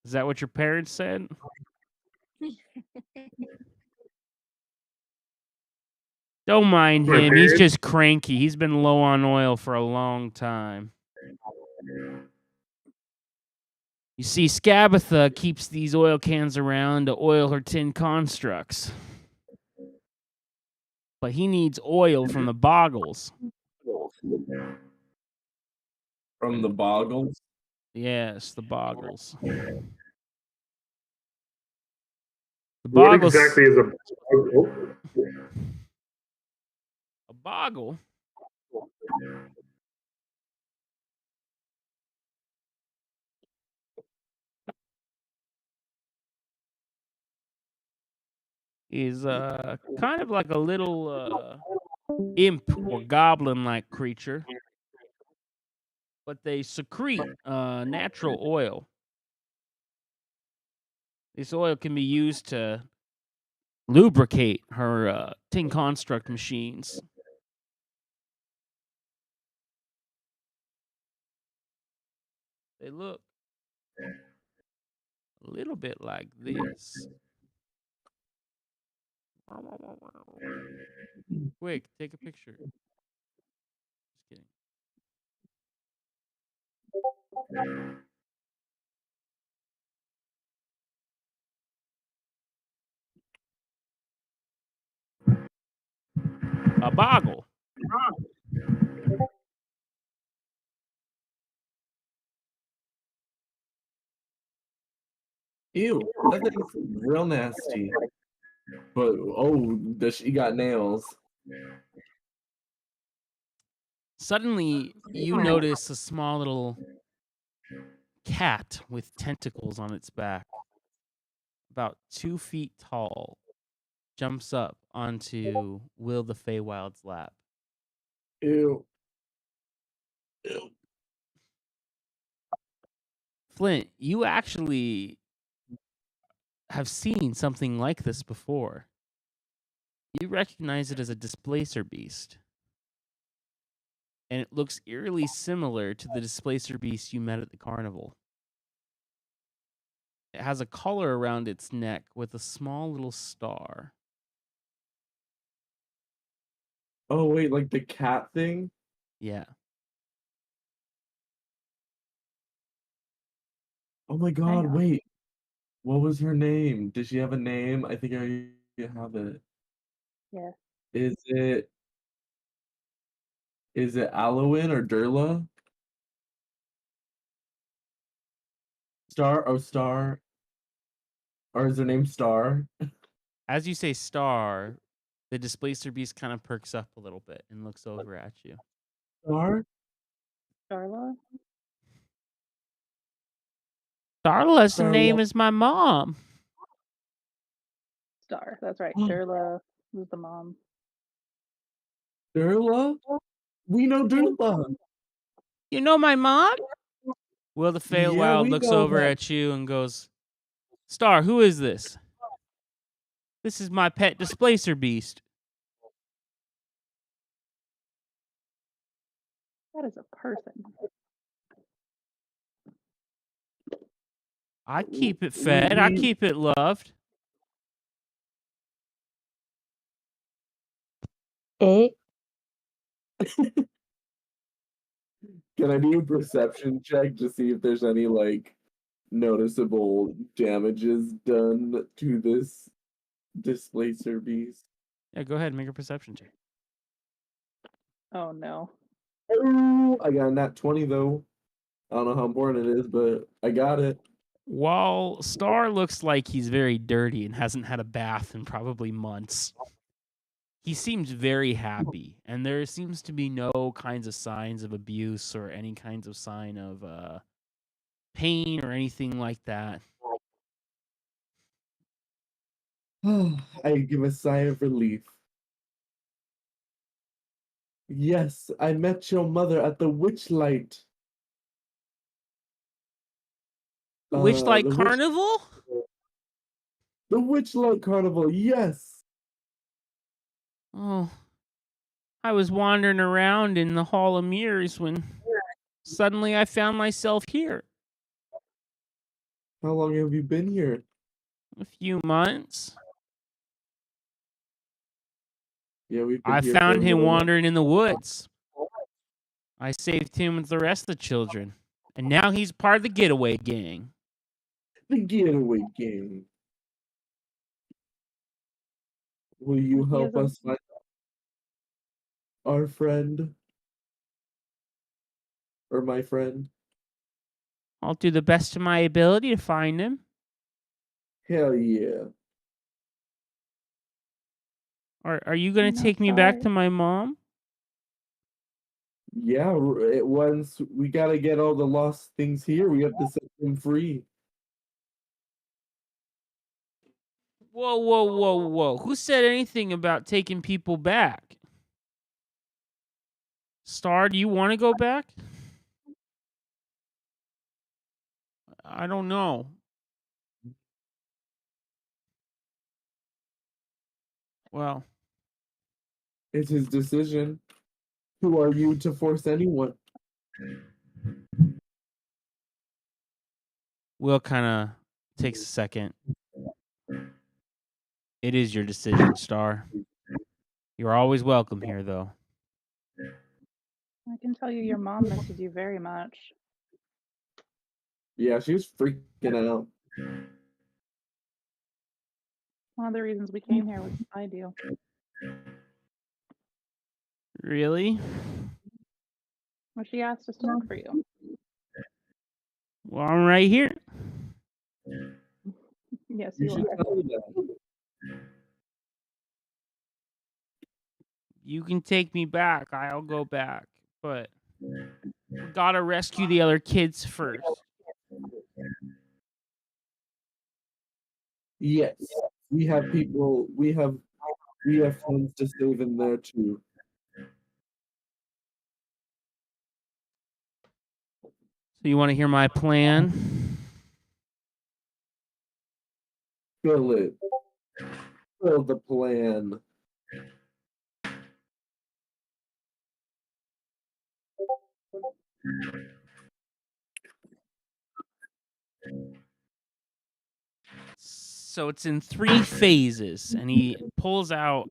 Is that what your parents said? Don't mind My him. He's parents? just cranky. He's been low on oil for a long time. You see, Scabatha keeps these oil cans around to oil her tin constructs. But he needs oil from the boggles. From the boggles? Yes, the boggles. The What boggles. exactly is a A boggle? Is kind of like a little imp or goblin-like creature, but they secrete natural oil. This oil can be used to lubricate her tin construct machines. They look a little bit like this. Quick, take a picture. Just kidding. A boggle. Ew, that thing's real nasty. But she got nails. Suddenly, you notice a small little cat with tentacles on its back, about 2 feet tall, jumps up onto Will the Feywild's lap. Ew. Flint, you actually have seen something like this before. You recognize it as a displacer beast. And it looks eerily similar to the displacer beast you met at the carnival. It has a collar around its neck with a small little star. Oh wait, like the cat thing? Yeah. Oh my Hang god, on. wait. What was her name? Did she have a name? I think I have it. Yes. Is it Alowin or Durla? Star? Oh, Star. Or is her name Star? As you say star, The displacer beast kind of perks up a little bit and looks over at you. Star? Darla? Darla's Darla. name is my mom. Star. That's right. Oh. Darla was the mom. Durla? We know Durla. You know my mom? Will the Feywild we looks know over that. at you and goes, Star, who is this? This is my pet displacer beast. That is a person. I keep it fed. I keep it loved. It Can I do a perception check to see if there's any like noticeable damages done to this displacer beast? Yeah, go ahead and make a perception check. Oh no. Oh, I got a nat 20 though. I don't know how important it is, but I got it. While Star looks like he's very dirty and hasn't had a bath in probably months, he seems very happy, and there seems to be no kinds of signs of abuse or any kinds of sign of pain or anything like that. I give a sigh of relief. Yes, I met your mother at the Witchlight. Witchlight the Carnival? The Witchlight Carnival, yes. Oh, I was wandering around in the Hall of Mirrors when suddenly I found myself here. How long have you been here? A few months. Yeah, we've been I here found for a him little while. wandering in the woods. I saved him with the rest of the children. And now he's part of the getaway gang. The getaway gang. Will you He help is a- us find our friend? Or my friend? I'll do the best of my ability to find him. Hell yeah. Are you going to take me back to my mom? Yeah, once we gotta get all the lost things here, we have to set them free. Whoa, whoa, whoa, whoa. Who said anything about taking people back? Star, do you want to go back? I don't know. Well, It's his decision. Who are you to force anyone? Will kind of takes a second. It is your decision, Star. You're always welcome here, though. I can tell you your mom misses you very much. Yeah, she was freaking out. One of the reasons we came here was I do. Really? Well, she asked us to look for you. Well, I'm right here. Yes, You you should are. tell her that. You can take me back. I'll go back. But we gotta rescue the other kids first. Yes, we have people. We have friends to save in there too. So you want to hear my plan? Fill it. Fill the plan. So it's in 3 phases, and he pulls out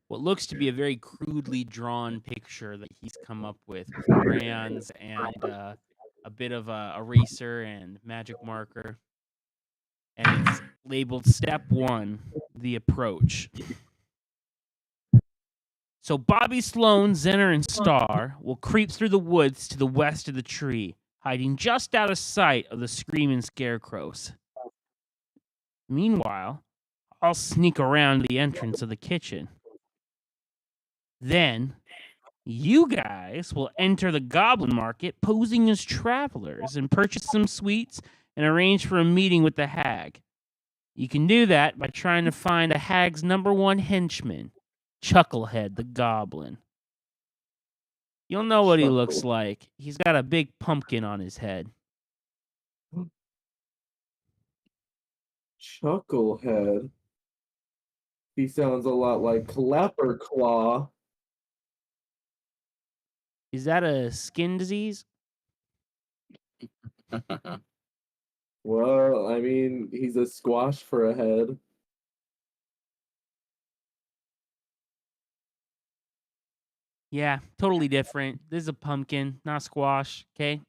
what looks to be a very crudely drawn picture that he's come up with crayons and a bit of a eraser and magic marker. And it's labeled Step 1, the approach. So Bobby, Sloan, Zenner, and Star will creep through the woods to the west of the tree, hiding just out of sight of the screaming scarecrows. Meanwhile, I'll sneak around the entrance of the kitchen. Then, you guys will enter the goblin market posing as travelers and purchase some sweets and arrange for a meeting with the hag. You can do that by trying to find a hag's #1 henchman, Chucklehead the Goblin. You'll know what he looks like. He's got a big pumpkin on his head. Chucklehead. He sounds a lot like Clapperclaw. Is that a skin disease? Well, I mean, he's a squash for a head. Yeah, totally different. This is a pumpkin, not a squash, okay?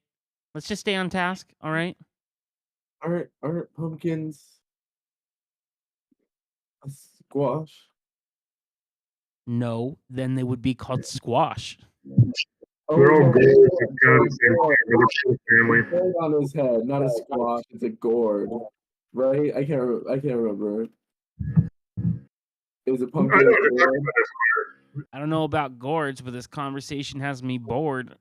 Let's just stay on task, all right? Aren't pumpkins a squash? No, then they would be called squash. They're all no, gold. It's kind of the same thing. They're the same family. gourd on his head, not a squash. It's a gourd, right? I can't remember. Is a pumpkin a gourd? I don't know about gourds, but this conversation has me bored.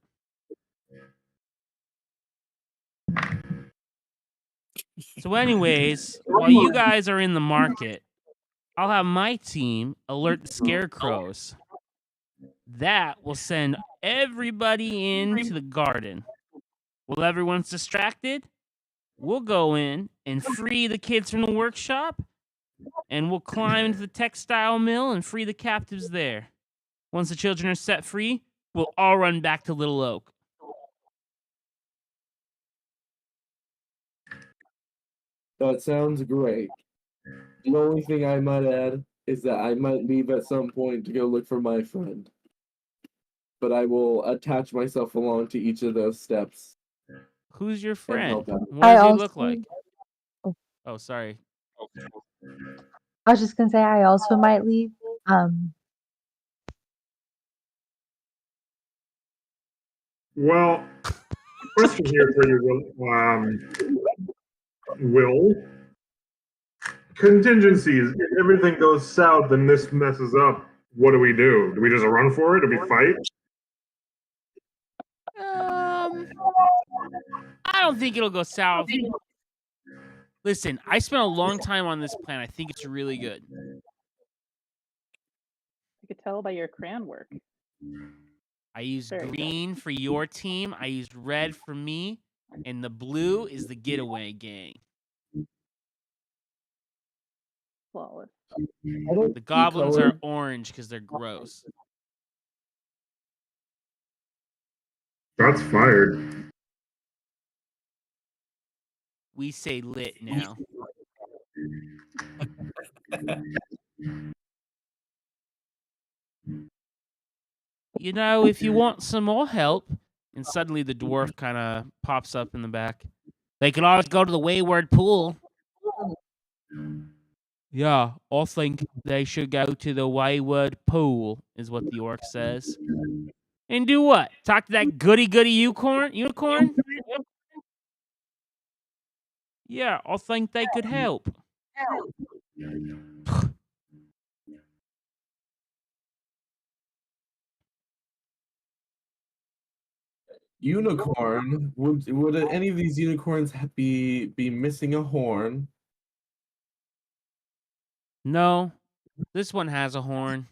So anyways, while you guys are in the market, I'll have my team alert the scarecrows. That will send everybody into the garden. While everyone's distracted, we'll go in and free the kids from the workshop, and we'll climb into the textile mill and free the captives there. Once the children are set free, we'll all run back to Little Oak. That sounds great. The only thing I might add is that I might leave at some point to go look for my friend. But I will attach myself along to each of those steps. Who's your friend? help out. What does he look like? Oh, sorry. I was just gonna say I also might leave. Well, question here for you, Will. Contingencies. If everything goes south and this messes up, what do we do? Do we just run for it? Do we fight? I don't think it'll go south. Listen, I spent a long time on this plan. I think it's really good. I could tell by your crayon work. I used Very green for your team. I used red for me. And the blue is the getaway gang. Flawless. The goblins are orange because they're gross. That's fired. We say lit now. You know, if you want some more help, and suddenly the dwarf kind of pops up in the back, they can always go to the Wayward Pool. Yeah, I think they should go to the Wayward Pool, is what the orc says. And do what? Talk to that goody unicorn? Yeah, I think they could help. Unicorn? Would any of these unicorns be missing a horn? No, this one has a horn.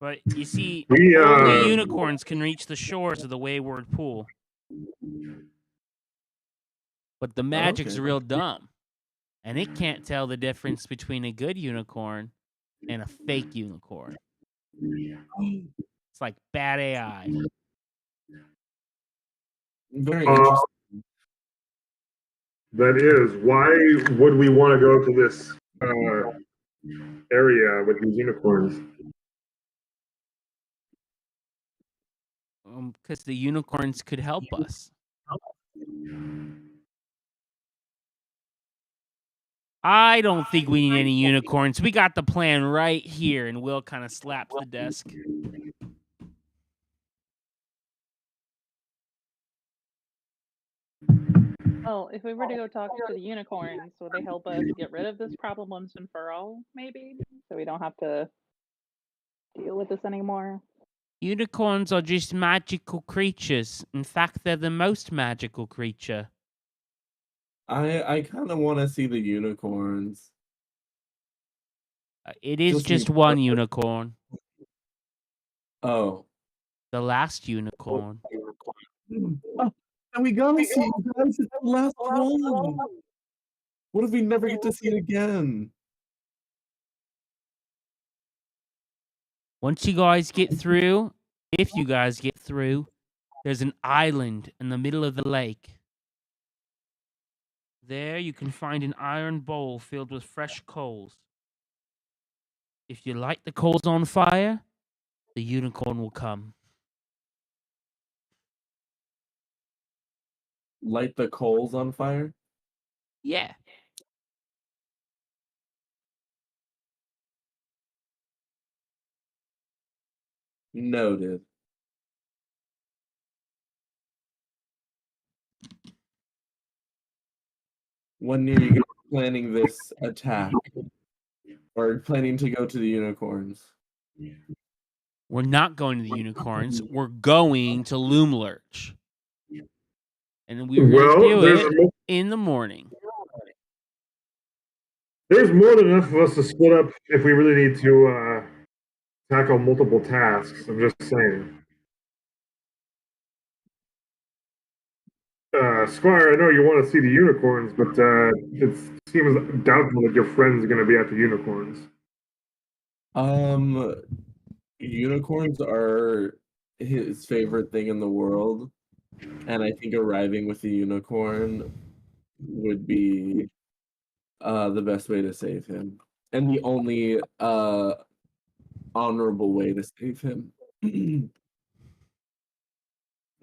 But you see, only unicorns can reach the shores of the Wayward Pool. But the magic's real dumb. And it can't tell the difference between a good unicorn and a fake unicorn. It's like bad AI. Very interesting. That is. Why would we want to go to this area with these unicorns? Because the unicorns could help us. I don't think we need any unicorns. We got the plan right here. And Will kind of slaps the desk. Well, if we were to go talk to the unicorns, would they help us get rid of this problem once and for all, maybe? So we don't have to deal with this anymore? Unicorns are just magical creatures. In fact, they're the most magical creature. I kind of want to see the unicorns. It is Just just be one perfect. unicorn. Oh. The last unicorn. Oh, and we gotta see you guys. It's the last one. What if we never get to see it again? Once you guys get through, if you guys get through, there's an island in the middle of the lake. There you can find an iron bowl filled with fresh coals. If you light the coals on fire, the unicorn will come. Light the coals on fire? Yeah. Noted. When are you guys planning this attack? Or planning to go to the unicorns? We're not going to the unicorns. We're going to Loom Lurch. And we were going to do it in the morning. There's more than enough of us to split up if we really need to tackle multiple tasks. I'm just saying. Squire, I know you want to see the unicorns, but it seems doubtful that your friend's going to be at the unicorns. Unicorns are his favorite thing in the world, and I think arriving with a unicorn would be the best way to save him, and the only honorable way to save him.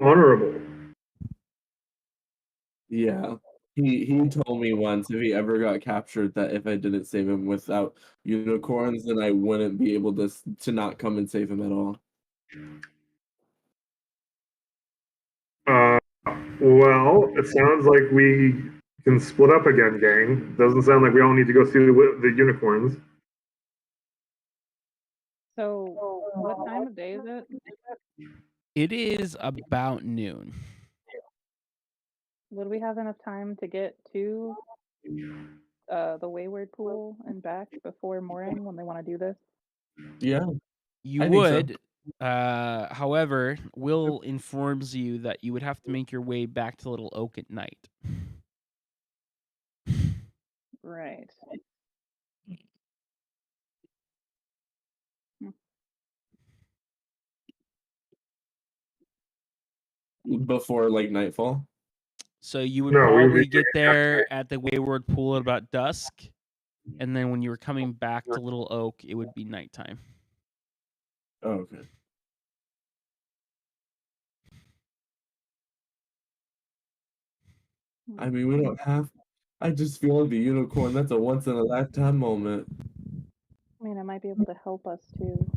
Honorable. Yeah. He told me once if he ever got captured that if I didn't save him without unicorns, then I wouldn't be able to not come and save him at all. Well, it sounds like we can split up again, gang. Doesn't sound like we all need to go see the unicorns. So, what time of day is it? It is about noon. Would we have enough time to get to the Wayward Pool and back before morning when they want to do this? Yeah. You I think so. would. However, Will informs you that you would have to make your way back to Little Oak at night. Right. Before like nightfall? So you would No, we probably would get there at the Wayward Pool at about dusk, and then when you were coming back to Little Oak, it would be nighttime. Oh, okay. I mean, we don't have. I just feel like the unicorn. That's a once in a lifetime moment. I mean, it might be able to help us too.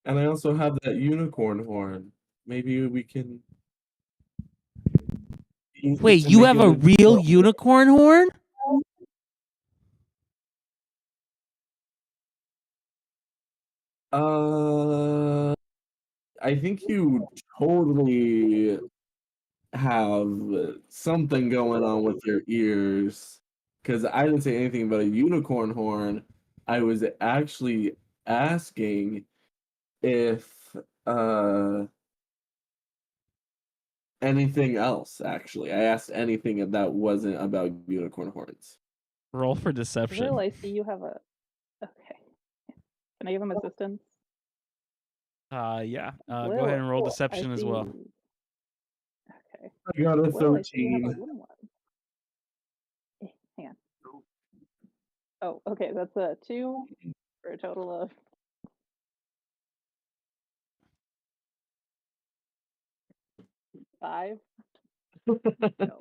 And I also have that unicorn horn. Maybe we can. Wait, you have a real unicorn horn? I think you totally have something going on with your ears. Because I didn't say anything about a unicorn horn. I was actually asking if anything else, actually. I asked anything that wasn't about unicorn horns. Roll for deception. Will, I see you have a. Okay. Can I give him assistance? Yeah. Go Will, ahead and roll I deception as well. see- Okay. I got a Will, I see you have a 13. little one. Hang on. Oh, okay. That's a 2 for a total of. Five. No.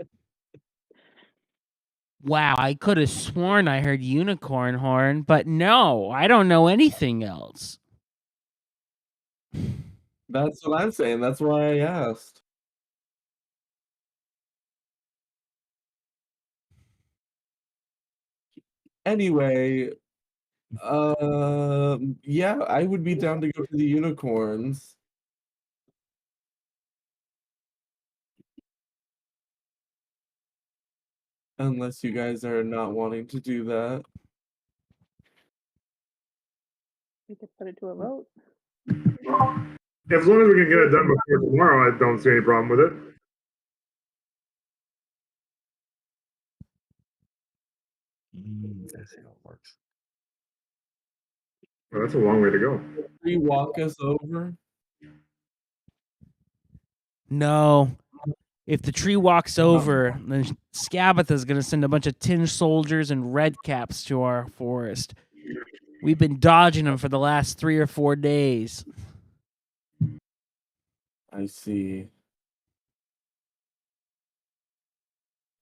Wow, I could have sworn I heard unicorn horn, but no, I don't know anything else. That's what I'm saying. That's why I asked. Anyway, yeah, I would be down to go to the unicorns. Unless you guys are not wanting to do that. We could put it to a vote. As long as we can get it done before tomorrow, I don't see any problem with it. That's how it works. Well, that's a long way to go. Will you walk us over? No. If the tree walks over, then Scabatha's going to send a bunch of tin soldiers and red caps to our forest. We've been dodging them for the last 3 or 4 days. I see.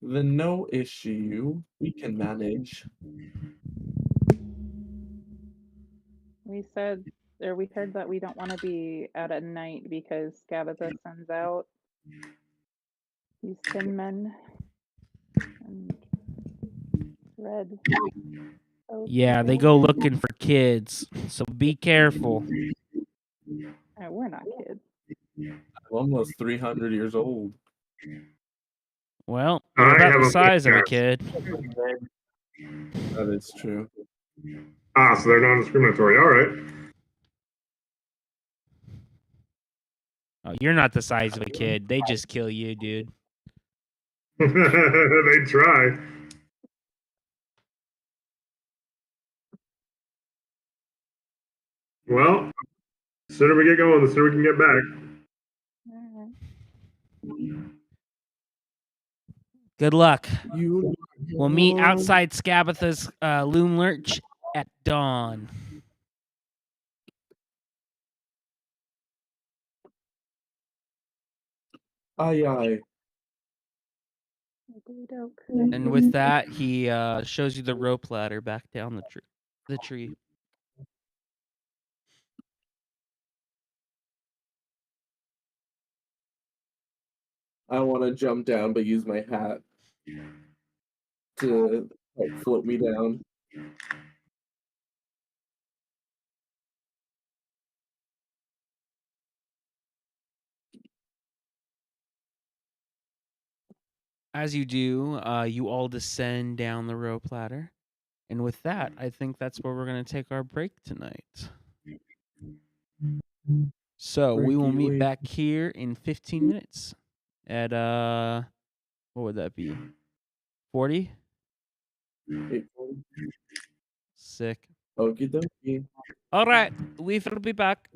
Then no issue. We can manage. We said, or we heard that we don't want to be out at night because Gabatha sends out these tin men and red. Yeah, they go looking for kids, so be careful. We're not kids. I'm almost 300 years old. Well, I you're about have the a size of a podcast. kid. That is true. Ah, so they're non-discriminatory. All right. Oh, you're not the size of a kid. They just kill you, dude. They try. Well, the sooner we get going, the sooner we can get back. All Good luck. You We'll meet outside Scabatha's loom lurch at dawn. Aye, aye. right. And with that, he shows you the rope ladder back down the tree. I want to jump down, but use my hat to float me down. As you do, you all descend down the rope ladder. And with that, I think that's where we're going to take our break tonight. So we will meet back here in 15 minutes at, what would that be? 40? Sick. Okie dokie. All right, we will be back.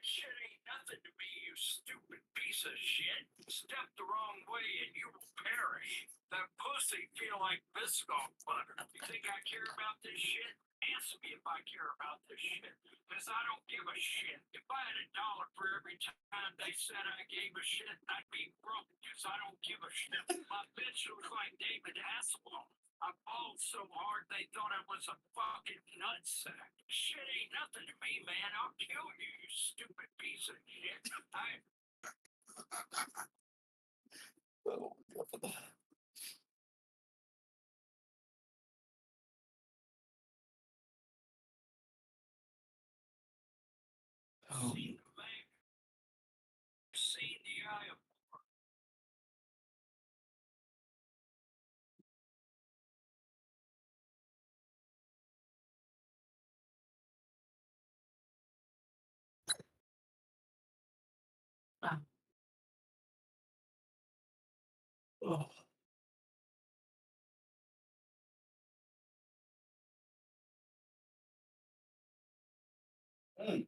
shit ain't nothing to me, you stupid piece of shit. Step the wrong way and you will perish. That pussy feel like Biscoff butter. You think I care about this shit? Answer me if I care about this shit. Because I don't give a shit. If I had $1 for every time they said I gave a shit, I'd be broke because I don't give a shit. My bitch looks like David Hasselhoff. I balled so hard they thought I was a fucking nutsack. Shit ain't nothing to me, man. I'll kill you, you stupid piece of shit. Oh, God. Oh. Seen the eye of Oh. Mm.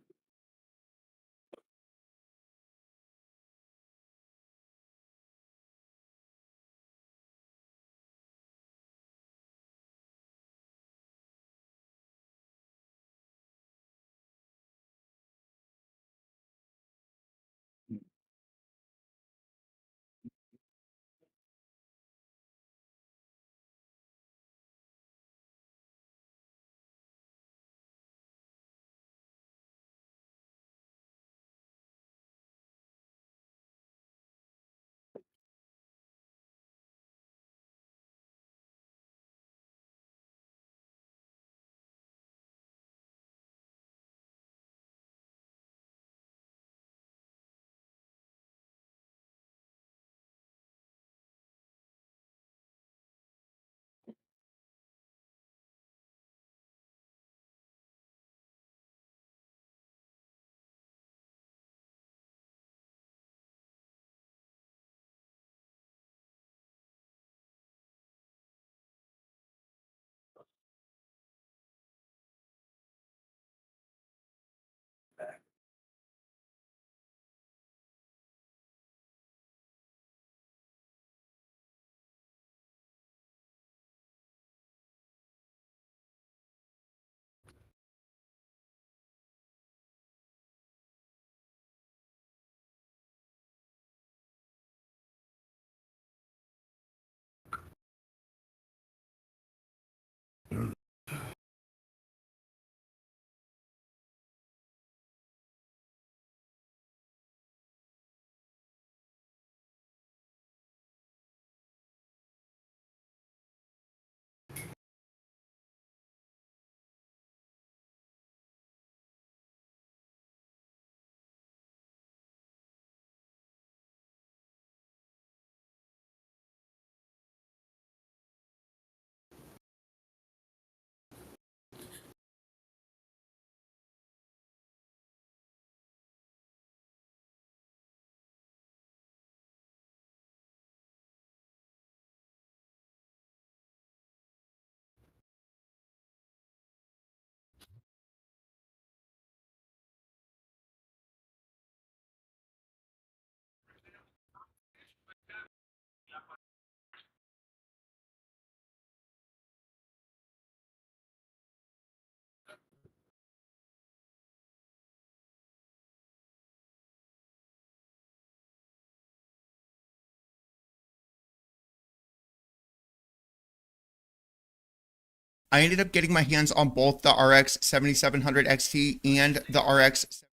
I ended up getting my hands on both the RX 7700 XT and the RX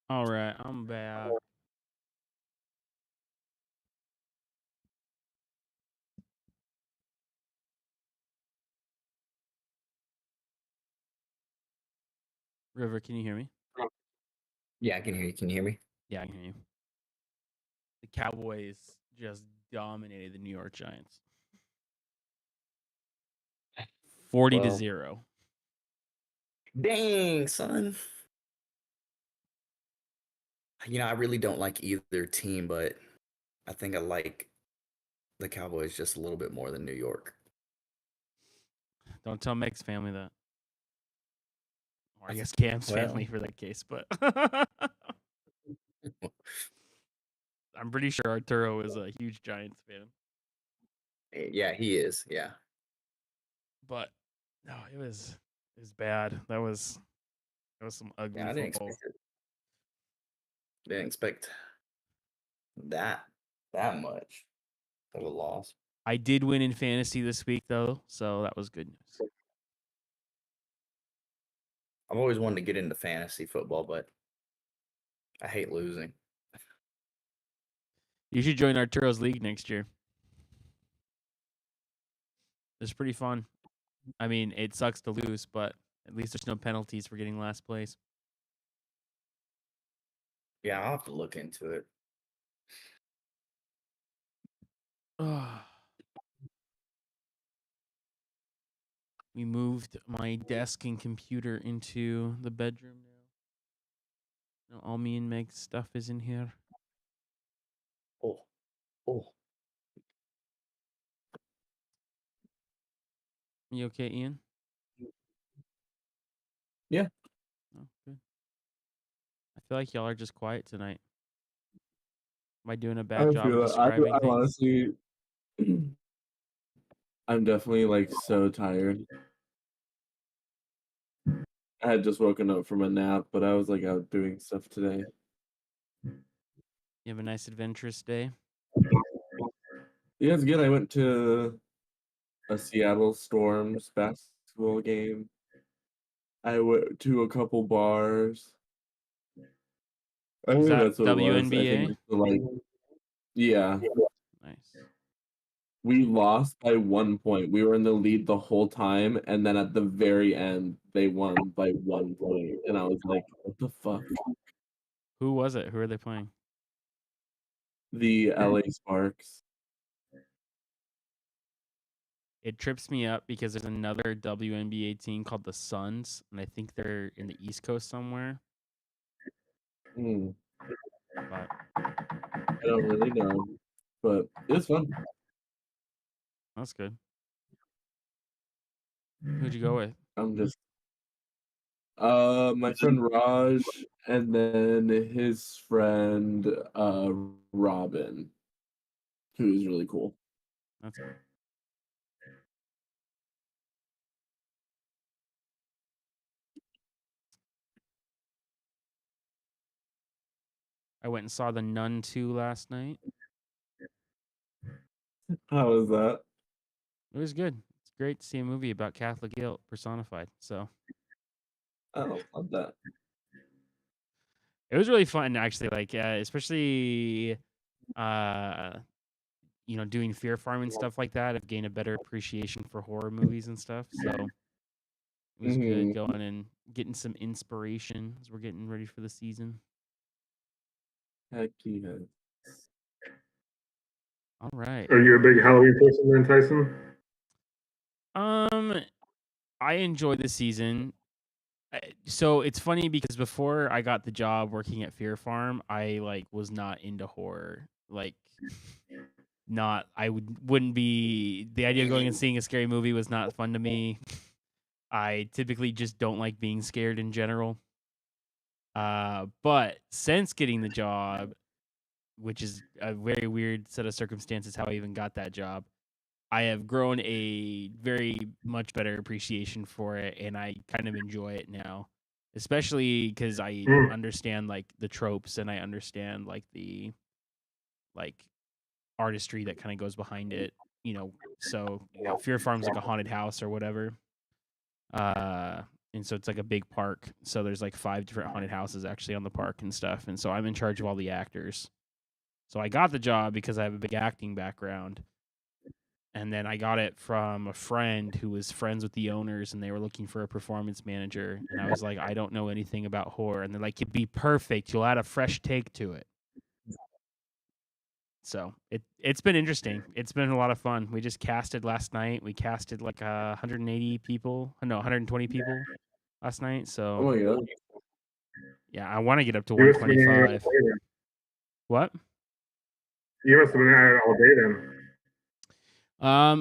All right, I'm back. River, can you hear me? Yeah, I can hear you. Can you hear me? Yeah, I can hear you. The Cowboys just dominated the New York Giants. 40 to Well, 0. Dang, son. I really don't like either team, but I think I like the Cowboys just a little bit more than New York. Don't tell Meg's family that. Or I guess Cam's Well. family for that case, but I'm pretty sure Arturo is a huge Giants fan. Yeah, he is. Yeah. But no, it was bad. That was some ugly Yeah, I didn't football. expect it. Didn't expect that much of a loss. I did win in fantasy this week though, so that was good news. I've always wanted to get into fantasy football, but I hate losing. You should join Arturo's league next year. It's pretty fun. I mean, it sucks to lose, but at least there's no penalties for getting last place. Yeah, I'll have to look into it. We moved my desk and computer into the bedroom now. Now all me and Meg's stuff is in here. Oh. You okay, Ian? Yeah. Oh, good. I feel like y'all are just quiet tonight. Am I doing a I bad job feel of it. I describing things? honestly, I'm definitely like so tired. I had just woken up from a nap, but I was like out doing stuff today. You have a nice adventurous day? Yeah, it's good. I went to a Seattle Storms basketball game. I went to a couple bars. I Is think that that's what it was. I WNBA? think like, yeah, Nice. we lost by 1 point. We were in the lead the whole time, and then at the very end, they won by 1 point, and I was like, "What the fuck?" Who was it? Who are they playing? The LA Sparks. It trips me up because there's another WNBA team called the Suns, and I think they're in the East Coast somewhere. Hmm. But I don't really know, but it was fun. that's good. Who'd you go with? I'm just my friend Raj, and then his friend Robin, who is really cool. That's good. I went and saw The Nun 2 last night. How was that? It was good. It's great to see a movie about Catholic guilt personified. So Oh, love that. it was really fun, actually. Like, especially, doing Fear Farm and stuff like that. I've gained a better appreciation for horror movies and stuff. So it was good going and getting some inspiration as we're getting ready for the season. Heck yeah. All right. Are you a big Halloween person then, Tyson? I enjoy the season. So it's funny because before I got the job working at Fear Farm, I was not into horror. Wouldn't be the idea of going and seeing a scary movie was not fun to me. I typically just don't like being scared in general. But since getting the job, which is a very weird set of circumstances how I even got that job, I have grown a very much better appreciation for it, and I kind of enjoy it now, especially because I understand the tropes and I understand the artistry that kind of goes behind it. So Fear Farm's like a haunted house or whatever, And so it's like a big park. So there's like 5 different haunted houses actually on the park and stuff. And so I'm in charge of all the actors. So I got the job because I have a big acting background. And then I got it from a friend who was friends with the owners, and they were looking for a performance manager. And I was like, I don't know anything about horror. And they're like, you'd be perfect. You'll add a fresh take to it. So it's been interesting. It's been a lot of fun. We just casted last night. We casted like 180 people. No, 120 people last night. So Oh my god. yeah, I want to get up to You must have been at it 125. all day then. What? You must have been at it all day then.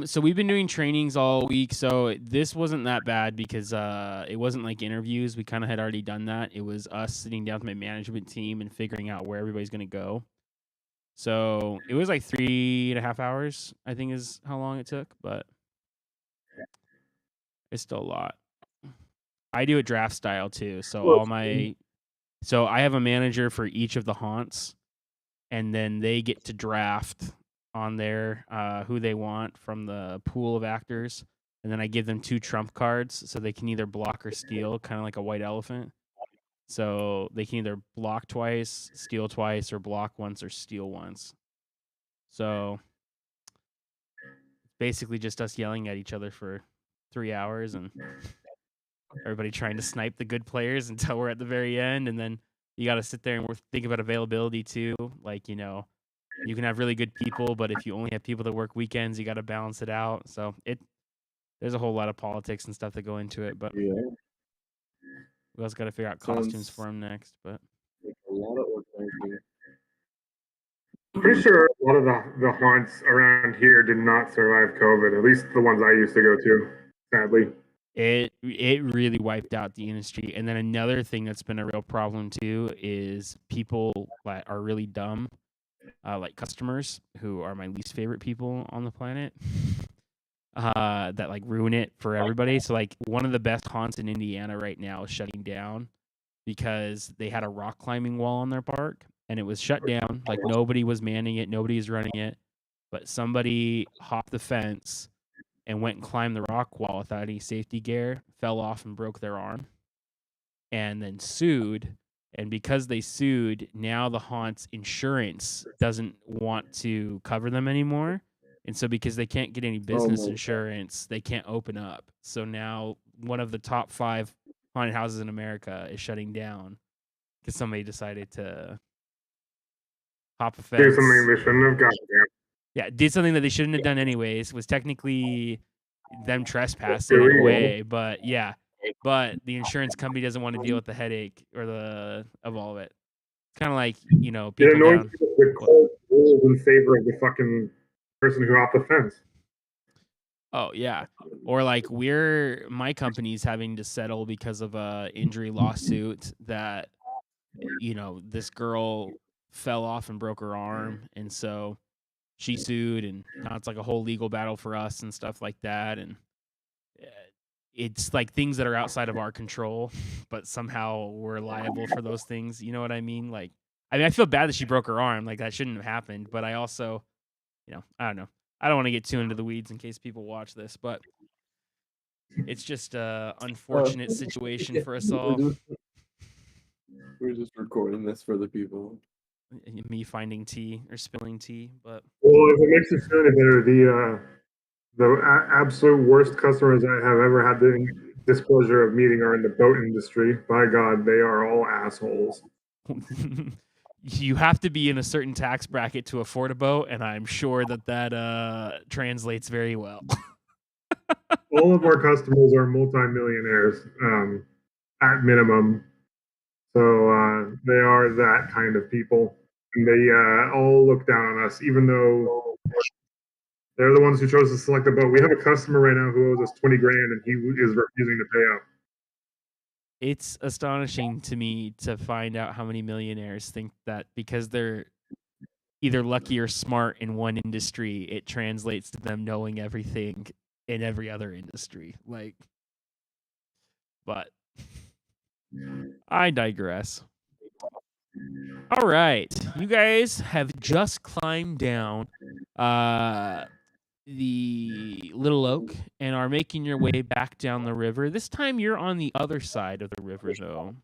So we've been doing trainings all week. So this wasn't that bad because it wasn't like interviews. We kind of had already done that. It was us sitting down with my management team and figuring out where everybody's gonna go. So it was like 3.5 hours, I think is how long it took, but it's still a lot. I do it draft style too. So I have a manager for each of the haunts, and then they get to draft on there who they want from the pool of actors, and then I give them 2 trump cards so they can either block or steal, kind of like a white elephant. So they can either block twice, steal twice, or block once or steal once. So basically just us yelling at each other for 3 hours and everybody trying to snipe the good players until we're at the very end. And then you got to sit there and think about availability too. Like, you can have really good people, but if you only have people that work weekends, you got to balance it out. So there's a whole lot of politics and stuff that go into it, but Yeah. we also got to figure out costumes for them next. But Like a lot of organizing. Pretty sure a lot of the haunts around here did not survive COVID. At least the ones I used to go to, sadly. it really wiped out the industry. And then another thing that's been a real problem too is people that are really dumb, like customers who are my least favorite people on the planet, that like ruin it for everybody. So like one of the best haunts in Indiana right now is shutting down because they had a rock climbing wall on their park and it was shut down. Like nobody was manning it, nobody was running it, but somebody hopped the fence and went and climbed the rock wall without any safety gear, fell off and broke their arm, and then sued. And because they sued, now the haunt's insurance doesn't want to cover them anymore. And so because they can't get any business insurance, they can't open up. So now one of the top 5 haunted houses in America is shutting down because somebody decided to hop a fence. Do something they shouldn't have. Goddamn. Yeah, did something that they shouldn't have done anyways. Was technically them trespassing in a way, but yeah. But the insurance company doesn't want to deal with the headache or of all of it. Kind of like, people It annoys down. me with cold rules in favor of the fucking person who hopped the fence. Oh yeah, or like my company's having to settle because of a injury lawsuit that this girl fell off and broke her arm, and so she sued, and now it's like a whole legal battle for us and stuff like that, and it's like things that are outside of our control, but somehow we're liable for those things. You know what I mean? Like, I feel bad that she broke her arm. Like that shouldn't have happened, but I also, I don't know. I don't want to get too into the weeds in case people watch this, but it's just a unfortunate situation for us all. We're just recording this for the people. Me finding tea or spilling tea, but well, if it makes you feel any better, the absolute worst customers I have ever had the displeasure of meeting are in the boat industry. By God, they are all assholes. You have to be in a certain tax bracket to afford a boat, and I'm sure that translates very well. All of our customers are multimillionaires, at minimum. So they are that kind of people. And they all look down on us, even though they're the ones who chose to select the boat. We have a customer right now who owes us 20 grand, and he is refusing to pay up. It's astonishing to me to find out how many millionaires think that because they're either lucky or smart in one industry, it translates to them knowing everything in every other industry. Like, but I digress. All right. You guys have just climbed down the Little Oak and are making your way back down the river. This time you're on the other side of the river, though.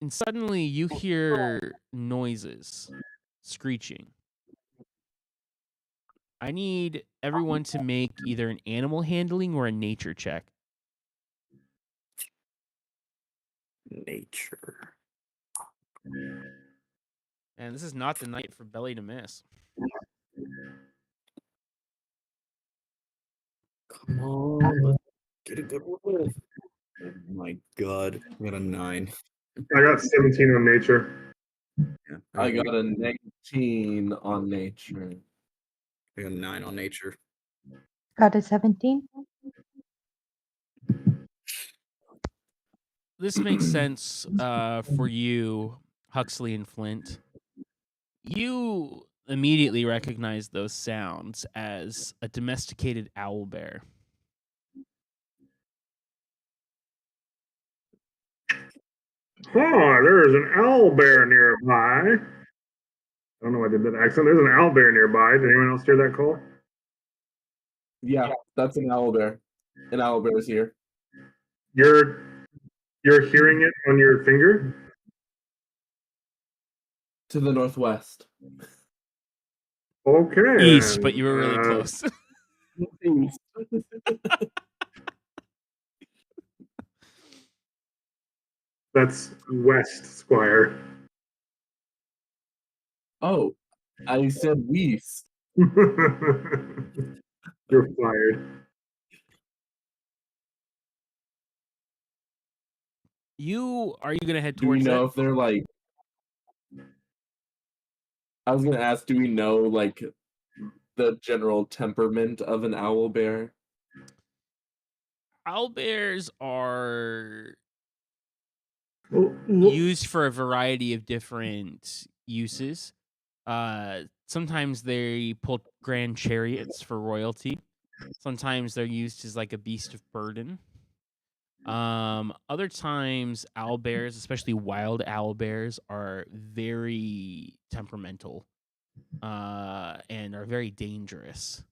And suddenly you hear noises, screeching. I need everyone to make either an animal handling or a nature check. Nature. And this is not the night for Belly to miss. Come on, let's get a good roll. Oh my god, I got a 9. I got 17 on nature. Yeah, I got a 19 on nature. I got a 9 on nature. Got a 17. This makes sense for you, Huxley and Flint. You immediately recognize those sounds as a domesticated owl bear. There's an owl bear nearby. I don't know why I did that accent. There's an owl bear nearby. Did anyone else hear that call? Yeah, that's an owl bear. An owl bear is here. You're hearing it on your finger? To the northwest. Okay. East, then. but you were really close. East. That's west, Squire. Oh, I said west. You're fired. Are you gonna head Do we towards know that? if they're like? I was gonna ask, do we know like the general temperament of an owl bear? Owl bears are Well, used for a variety of different uses. Sometimes they pull grand chariots for royalty. Sometimes they're used as like a beast of burden. Other times, owl bears, especially wild owl bears, are very temperamental and are very dangerous.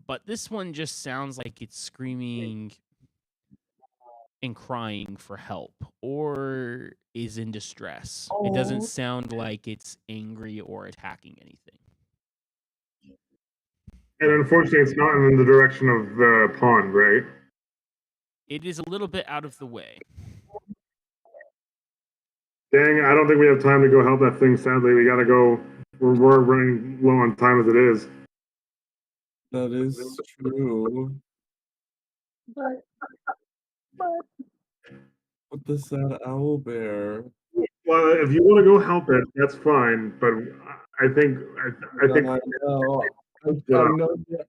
But this one just sounds like it's screaming and crying for help or is in distress. It doesn't sound like it's angry or attacking anything. And unfortunately, it's not in the direction of the pond, right? It is a little bit out of the way. Dang, I don't think we have time to go help that thing. Sadly, we gotta go. We're running low on time as it is. That is true. But But the sad owl bear. Well, if you want to go help it, that's fine. But I think I think I know.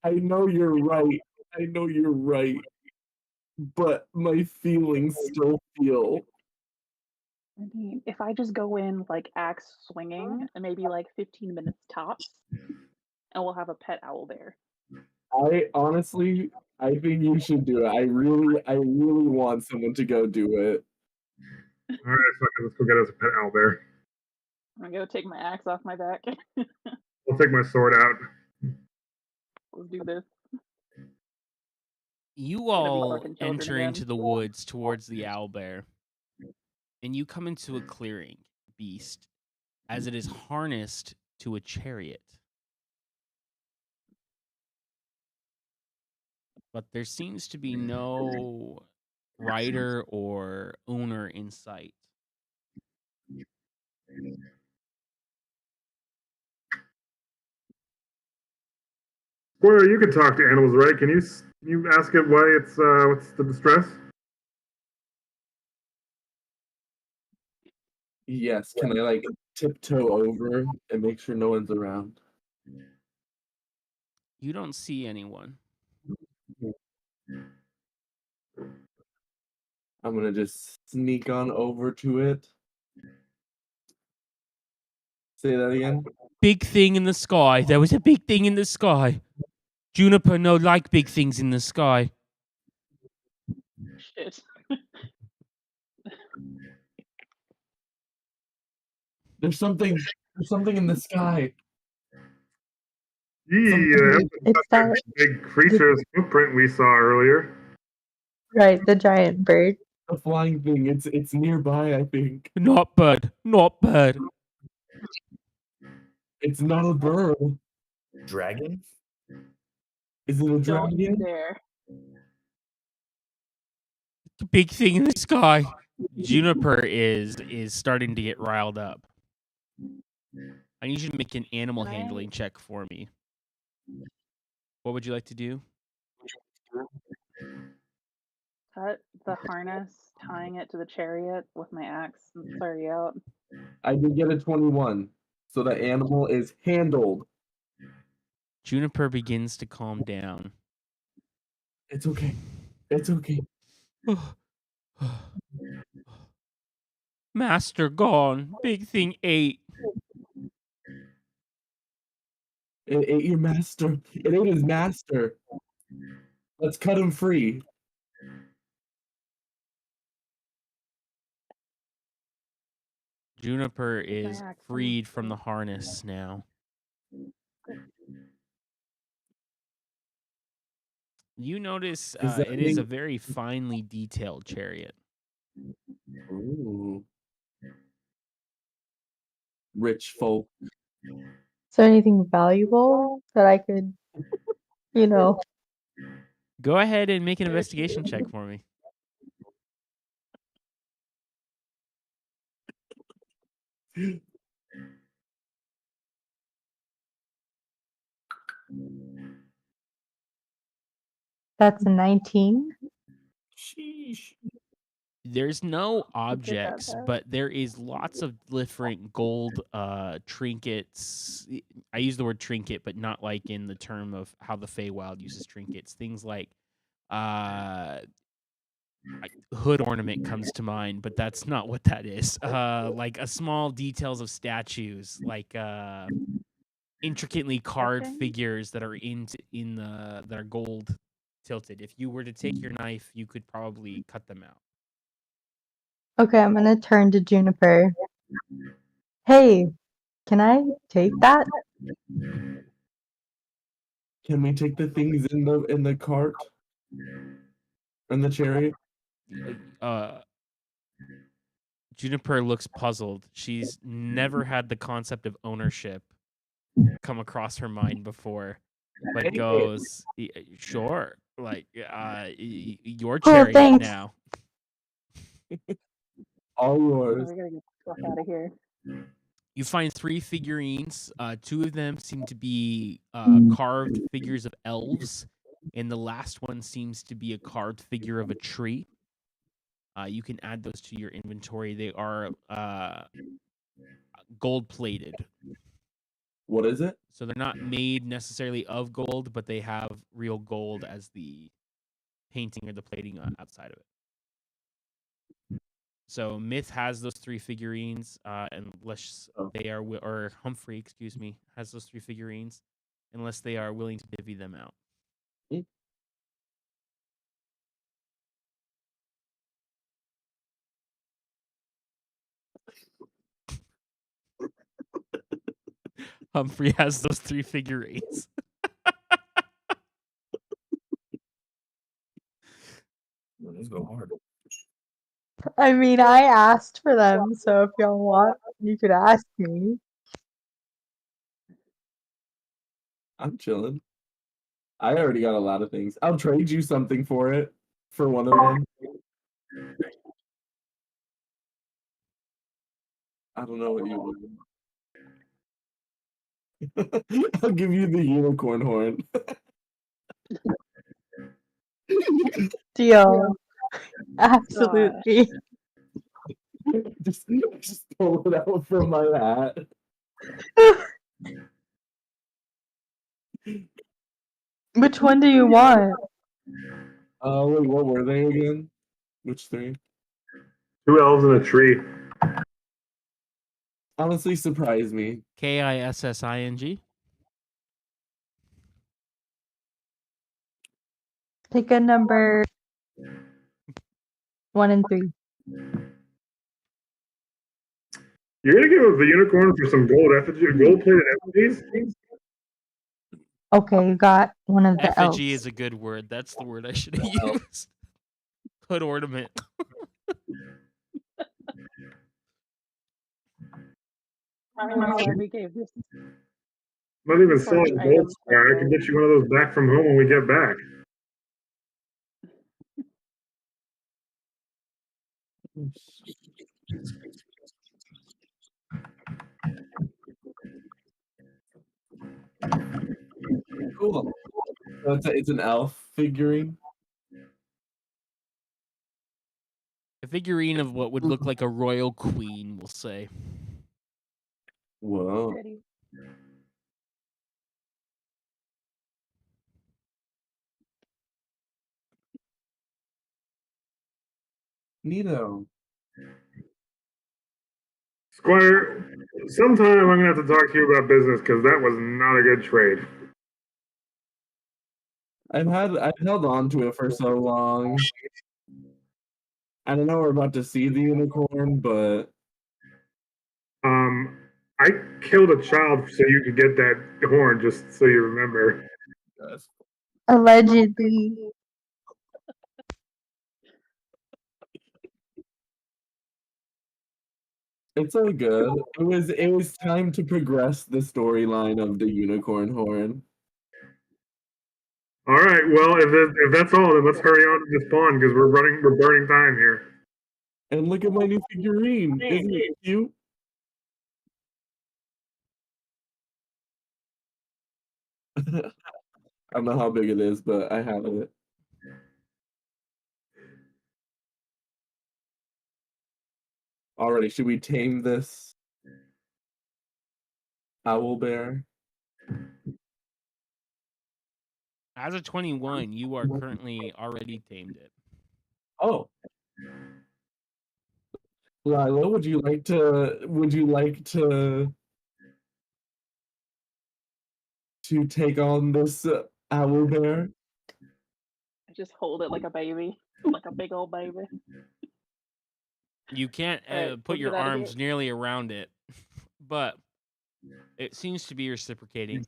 I know you're right. I know you're right. But my feelings still feel. I mean, if I just go in like axe swinging, and maybe like 15 minutes tops, and we'll have a pet owl bear. I honestly, I think you should do it. I really want someone to go do it. all right, fuck it, let's go get us a pet owl bear. I'm gonna go take my axe off my back. I'll take my sword out. Let's do this. You all fucking children enter again. into the woods towards the owl bear, and you come into a clearing, beast, as it is harnessed to a chariot. But there seems to be no rider or owner in sight. Squire, you can talk to animals, right? Can you ask it why it's what's the distress? Yes, can I like tiptoe over and make sure no one's around? You don't see anyone. I'm gonna just sneak on over to it. Say that again. Big thing in the sky. There was a big thing in the sky. Juniper no like big things in the sky. Shit. There's something in the sky. Yeah, It's that that big creature's footprint we saw earlier. right, the giant bird. A flying thing. It's nearby, I think. Not bad. Not bad. It's not a bird. Dragon? Is it a Don't dragon? you dare. The big thing in the sky. Juniper is starting to get riled up. I need you to make an animal Can I- handling check for me. What would you like to do? Cut the harness, tying it to the chariot with my axe and start you out. I did get a 21. So the animal is handled. Juniper begins to calm down. It's okay. It's okay. Master gone. Big thing ate. It ate your master. It ate his master. Let's cut him free. Juniper Take my is axe, freed from the harness now. You notice Does that it is a mean- very finely detailed chariot. Ooh. Rich folk. Is there anything valuable that I could, you know? Go ahead and make an investigation check for me. That's a 19. Sheesh. There's no that objects, bad. but there is lots of different gold trinkets. I use the word trinket, but not like in the term of how the Feywild uses trinkets. Things like hood ornament comes to mind, but that's not what that is. Like a small details of statues, like intricately carved Etching? figures that are that are gold tilted. If you were to take your knife, you could probably cut them out. Okay, I'm gonna turn to Juniper. Hey, can I take that? Can we take the things in the cart? In the chariot? Juniper looks puzzled. She's never had the concept of ownership come across her mind before, but goes, "Sure, like your Cool, chariot thanks. now." All Oh, yours. we gotta get the fuck out of here. You find 3 figurines. 2 of them seem to be carved figures of elves, and the last one seems to be a carved figure of a tree. You can add those to your inventory. They are gold plated. What is it? So they're not made necessarily of gold, but they have real gold as the painting or the plating outside of it. So Myth has those 3 figurines, unless they are, or Humphrey, excuse me, has those 3 figurines, unless they are willing to divvy them out. Humphrey has those 3 figurines. Let's go hard. I mean, I asked for them, so if y'all want, you could ask me. I'm chilling. I already got a lot of things. I'll trade you something for it. For one of them. I don't know what you want. I'll give you the unicorn horn. Deal. Absolutely. just pull it out from my hat. Which one do you want? Wait, what were they again? Which 3? 2 elves and a tree. Honestly, surprise me. Kissing. Pick a number 1 and 3. You're gonna give up the unicorn for some gold plated effigies? Okay, you got one of the elves. Effigy is a good word. That's the word I should have used. Hood ornament. I'm glad we gave this. Not even selling important gold items to star. I can get you one of those back from home when we get back. Cool. So it's an elf figurine. A figurine of what would look like a royal queen, we'll say. Whoa. Pretty. Neato. Squire, sometime I'm gonna have to talk to you about business because that was not a good trade. I've held on to it for so long. I don't know we're about to see the unicorn, but I killed a child so you could get that horn, just so you remember. Allegedly. it's all good. It was time to progress the storyline of the unicorn horn. All right, well, if that's all, then let's hurry on to the spawn because we're burning time here. And look at my new figurine. Isn't it cute? I don't know how big it is, but I have it. Alrighty, should we tame this owl bear? As a 21, you are currently already tamed it. Oh. Lila, would you like to take on this owl bear? I just hold it like a baby, like a big old baby. You can't Alright, put let's your get outta arms here. nearly around it, but it seems to be reciprocating.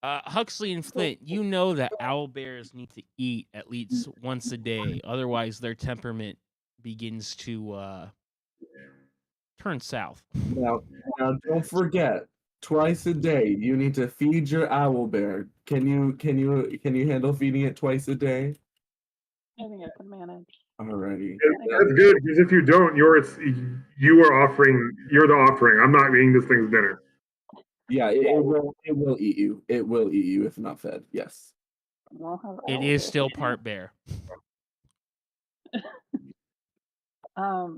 Huxley and Flint, you know that owl bears need to eat at least once a day, otherwise their temperament begins to turn south. Now don't forget, twice a day you need to feed your owl bear. Can you handle feeding it twice a day? I think I can manage. Alrighty. That's good because if you don't, you're the offering. I'm not eating this thing's dinner. Yeah, it will eat you. It will eat you if not fed. Yes. We'll have It owl is bear still food. part bear. As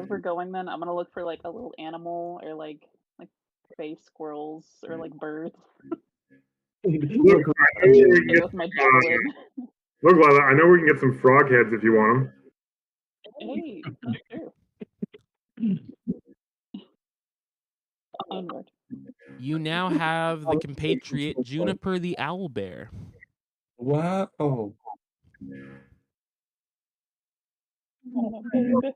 we're going, then I'm gonna look for like a little animal or like space squirrels or like birds. Look, I know where we can Stay get with my javelin. look, Lila, I know we can get some frog heads if you want them. Hey, that's true. Onward. You now have the compatriot Juniper the owl bear. Wow. Oh. Oh, baby.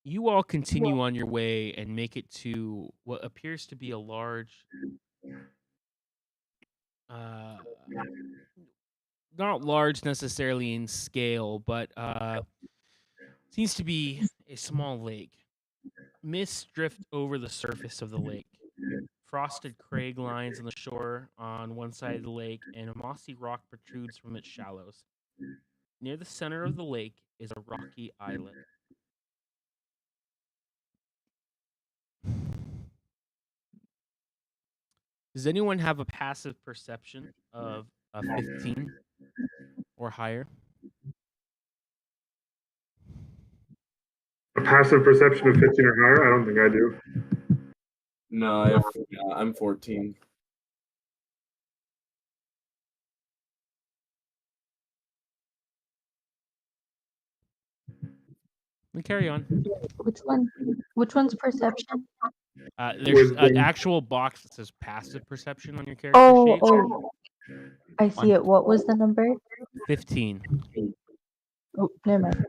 You all continue on your way and make it to what appears to be a large, not large necessarily in scale, but seems to be a small lake. Mists drift over the surface of the lake. Frosted crag lines on the shore on one side of the lake, and a mossy rock protrudes from its shallows. Near the center of the lake is a rocky islet. Does anyone have a passive perception of a 15 or higher? A passive perception of 15 or higher? I don't think I do. No, I'm 14. We carry on. Which one? Which one's perception? There's an actual box that says passive perception on your character sheet. Oh. I see it. What was the number? 15. Oh, never mind.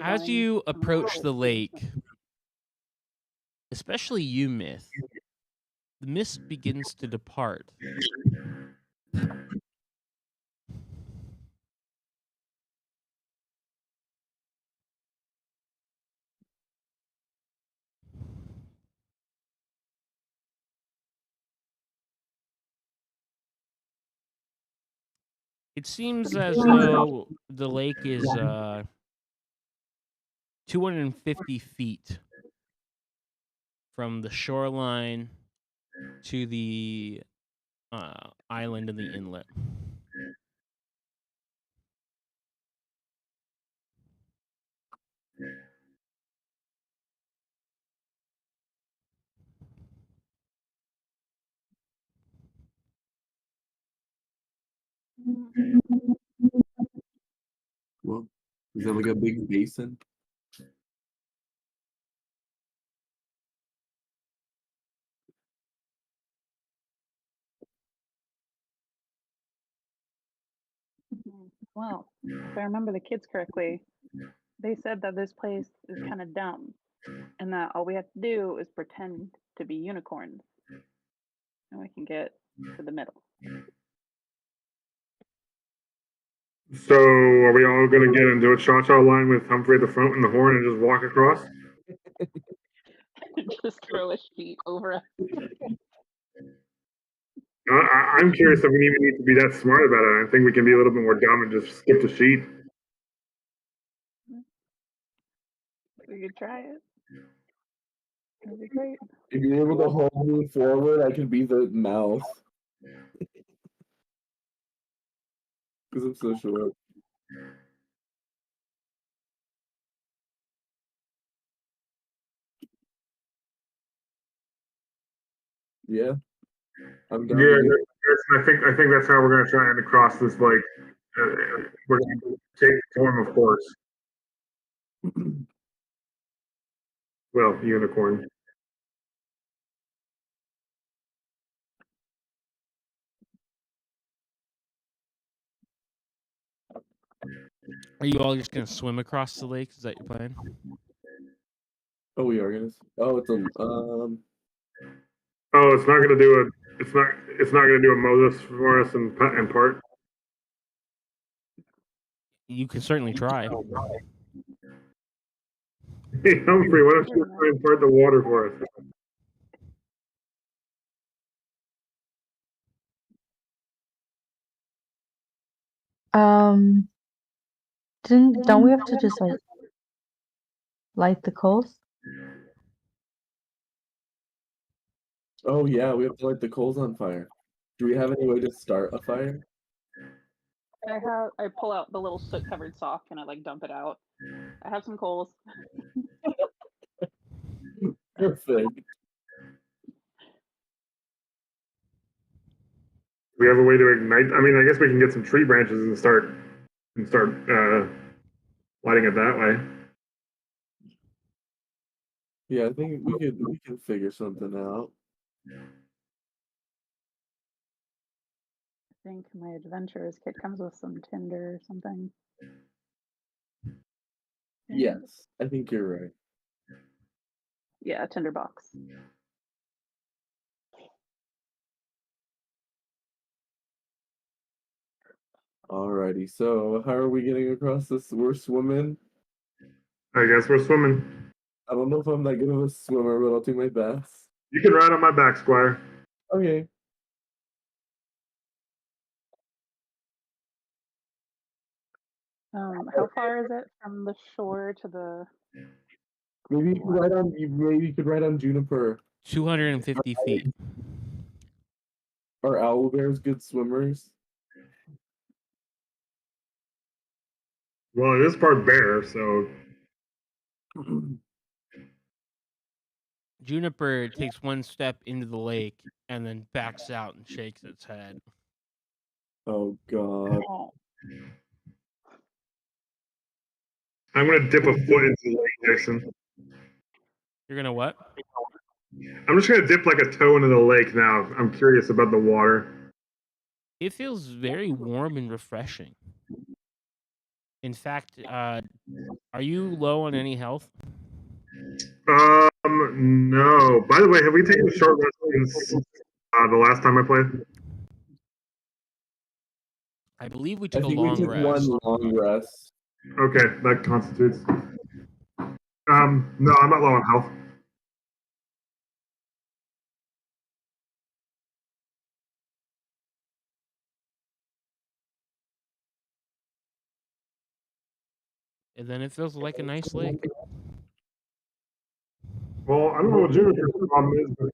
As going you somewhere approach else. the lake, especially you, Myth, the mist begins to depart. It seems as though the lake is 250 feet from the shoreline to the island in the inlet. Well, is that like a big basin? Well, if I remember the kids correctly, they said that this place is kind of dumb and that all we have to do is pretend to be unicorns and we can get to the middle. So are we all going to get into a cha-cha line with Humphrey at the front and the horn and just walk across? Just throw a sheet over us. I'm curious if we even need to be that smart about it. I think we can be a little bit more dumb and just skip the sheet. We could try it. That'd be great. If you're able to hold me forward, I can be the mouth. Because I'm so short. Yeah. I'm done. Yeah, I think that's how we're going to try and cross this lake. We're going to take the form of horse. Well, unicorn. Are you all just gonna swim across the lake? Is that your plan? Oh, we are gonna. Oh, it's a Oh, it's not going to do a. It's not going to do a Moses for us and part. You can certainly try. Hey, Humphrey, why don't you try and part the water for us? Don't we have to just like light the coals? Oh yeah, we have to light the coals on fire. Do we have any way to start a fire? I pull out the little soot covered sock and I like dump it out. I have some coals. Perfect. We have a way to ignite. I mean, I guess we can get some tree branches and start lighting it that way. Yeah, I think we can figure something out. I think my adventurer's kit comes with some tinder or something. Yes, I think you're right. Yeah, a tinder box. Alrighty, so how are we getting across this? We're swimming. I guess we're swimming. I don't know if I'm that good of a swimmer, but I'll do my best. You can ride on my back, Squire. Okay. How far is it from the shore to the? Maybe you could ride on Juniper. 250 feet. Are owlbears good swimmers? Well, it is part bear, so Juniper takes one step into the lake and then backs out and shakes its head. Oh God. Oh. I'm gonna dip a foot into the lake, Jason. You're gonna what? I'm just gonna dip like a toe into the lake now. I'm curious about the water. It feels very warm and refreshing. In fact, are you low on any health? No. By the way, have we taken a short rest since the last time I played? I believe we I took a think we long took rest. one long rest. Okay, that constitutes. No, I'm not low on health. And then it feels like a nice lake. Well, I don't know what Juniper's problem is, but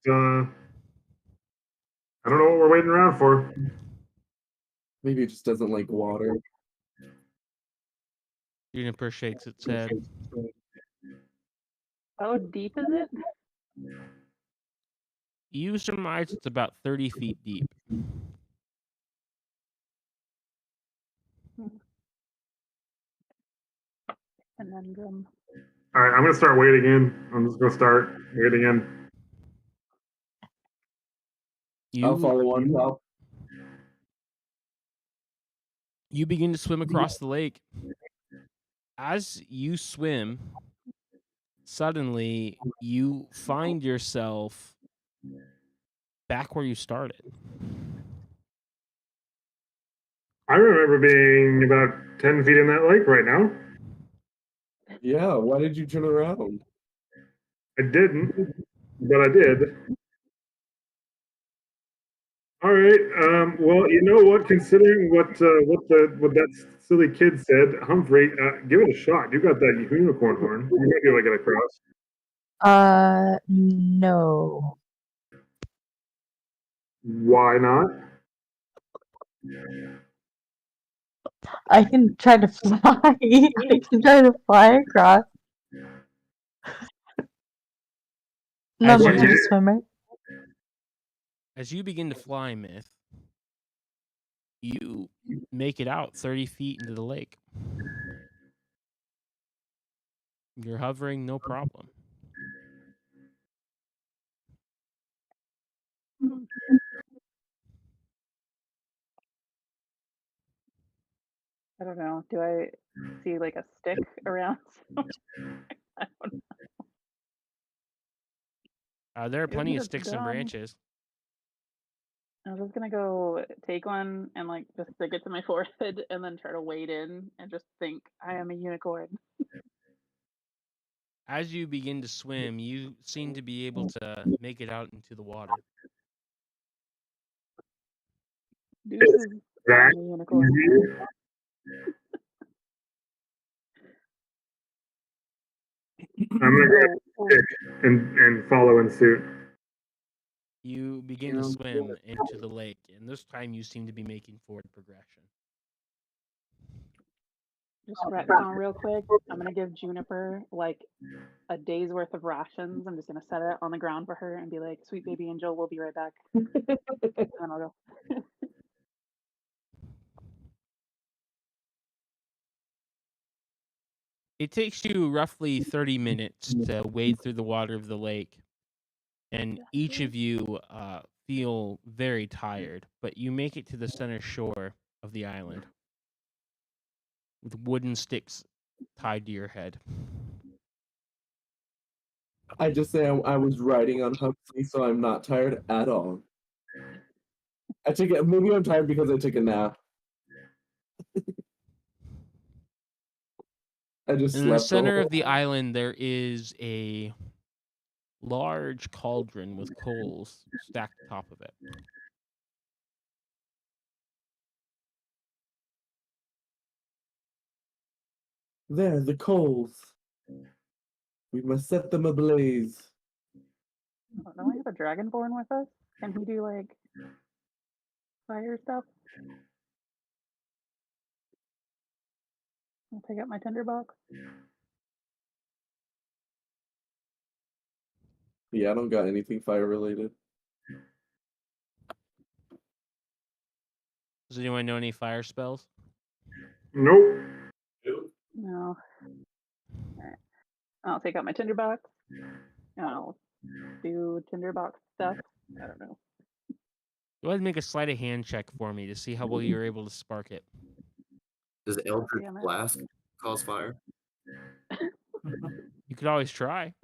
I don't know what we're waiting around for. Maybe it just doesn't like water. Juniper shakes its head. How deep is it? You surmise it's about 30 feet deep. Conundrum. All right, I'm gonna start wading in. I'm just gonna start wading in. I'll follow on top. You begin to swim across the lake. As you swim, suddenly you find yourself back where you started. I remember being about 10 feet in that lake right now. Yeah, why did you turn around? I didn't, but I did. All right. Well, you know what? Considering what that silly kid said, Humphrey, give it a shot. You got that unicorn horn. You might be able to get across. No. Why not? I can try to fly. I can try to fly across. Not much of a swimmer. As you begin to fly, Myth, you make it out 30 feet into the lake. You're hovering, no problem. I don't know. Do I see like a stick around? I don't know. There are Isn't plenty of it sticks and dumb? branches. I was just gonna go take one and like just stick it to my forehead and then try to wade in and just think I am a unicorn. As you begin to swim, you seem to be able to make it out into the water. Deuces, That I'm a unicorn. I'm gonna grab a stick and follow in suit. You begin to swim into the lake, and this time you seem to be making forward progression. Just retcon real quick. I'm gonna give Juniper like a day's worth of rations. I'm just gonna set it on the ground for her and be like, "Sweet baby angel, we'll be right back." And then I'll go. It takes you roughly 30 minutes to wade through the water of the lake, and each of you feel very tired, but you make it to the center shore of the island with wooden sticks tied to your head. I just say I was riding on Humphrey, so I'm not tired at all. Maybe I'm tired because I took a nap. I just In slept the the center whole of the island, there is a large cauldron with coals stacked atop of it. There, the coals. We must set them ablaze. Oh, don't we have a dragonborn with us? Can he do like fire stuff? I'll take out my tinderbox. Yeah, I don't got anything fire related. Does anyone know any fire spells? Nope. No. Alright. I'll take out my tinderbox. And I'll do tinderbox stuff. I don't know. Go ahead and make a sleight of hand check for me to see how well you're able to spark it. Does Eldritch Damn it. Blast Cause fire. You could always try.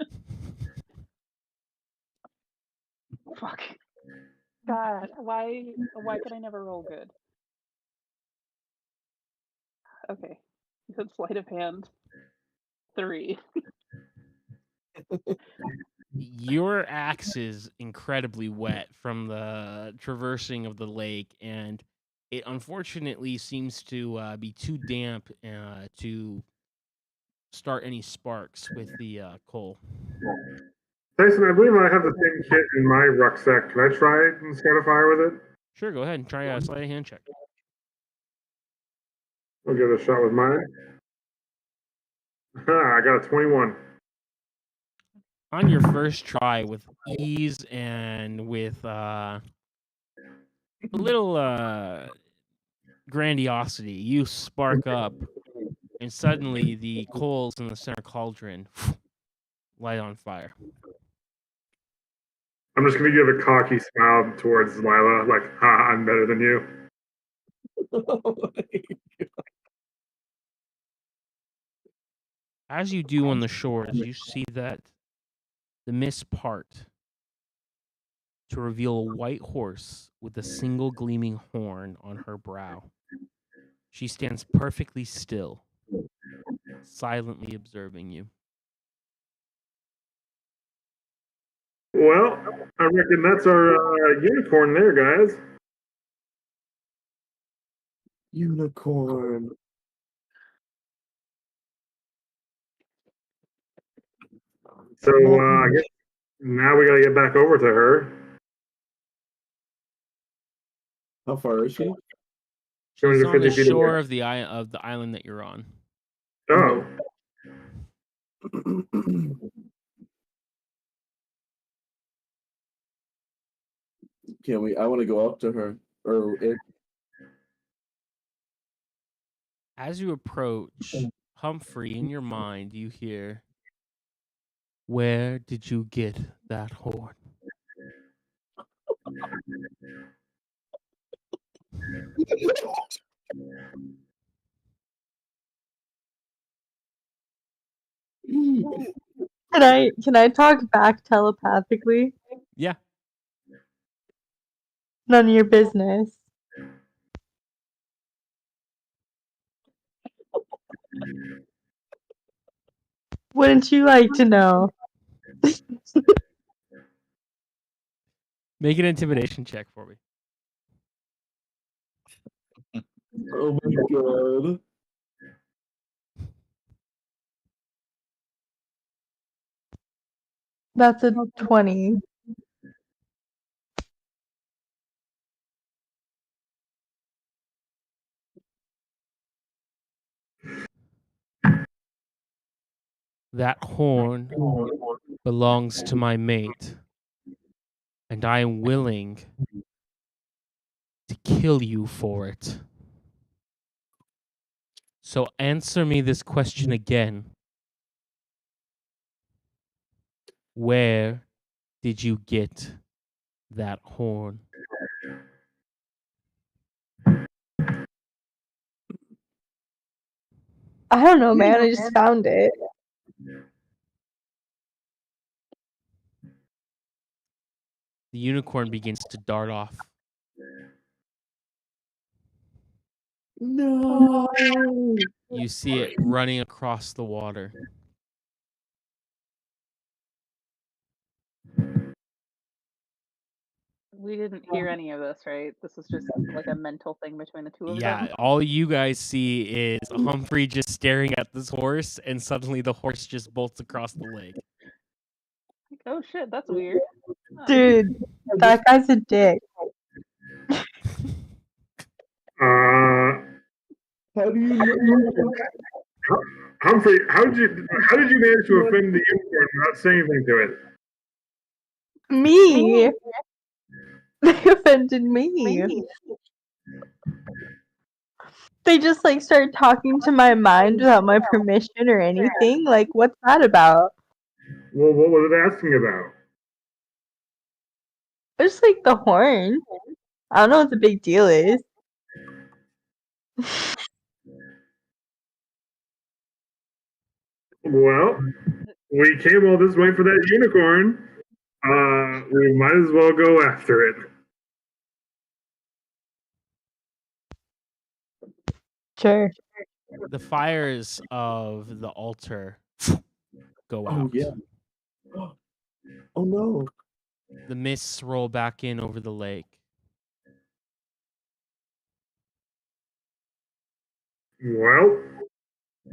Fuck. God, why could I never roll good? Okay. You said sleight of hand. 3. Your axe is incredibly wet from the traversing of the lake, and it unfortunately seems to be too damp to start any sparks with the coal. Tyson, I believe I have the same kit in my rucksack. Can I try it and start a fire with it? Sure, go ahead and try a sleight of hand check. I'll give it a shot with mine. I got a 21. On your first try, with ease and with a little grandiosity, you spark up, and suddenly the coals in the center cauldron light on fire. I'm just going to give a cocky smile towards Lila, like, ha, I'm better than you. As you do on the shores, you see that the mist part to reveal a white horse with a single gleaming horn on her brow. She stands perfectly still, silently observing you. Well, I reckon that's our unicorn there, guys. Unicorn. So I guess now we got to get back over to her. How far is she? She's on the 250 feet shore away. of the island that you're on. Oh. Can we? I want to go up to her. Or it. As you approach, Humphrey, in your mind, you hear, "Where did you get that horn?" Can I talk back telepathically? Yeah. None of your business. Wouldn't you like to know? Make an intimidation check for me. Oh my god. That's a 20. That horn belongs to my mate, and I am willing to kill you for it. So answer me this question again. Where did you get that horn? I don't know, man. I just found it. The unicorn begins to dart off. No. You see it running across the water. We didn't hear any of this, right? This is just like a mental thing between the two of Yeah, them. all you guys see is Humphrey just staring at this horse, and suddenly the horse just bolts across the lake. Like, oh shit, that's weird. Huh. Dude, that guy's a dick. How do you know? Humphrey, how did you manage to offend the unicorn without saying anything to it? Me? They offended me. They just like started talking to my mind without my permission or anything. Like, what's that about? Well, what was it asking about? Just like the horn. I don't know what the big deal is. Well, we came all this way for that unicorn. We might as well go after it. Sure. The fires of the altar go out. Oh yeah. Oh no. The mists roll back in over the lake. Well,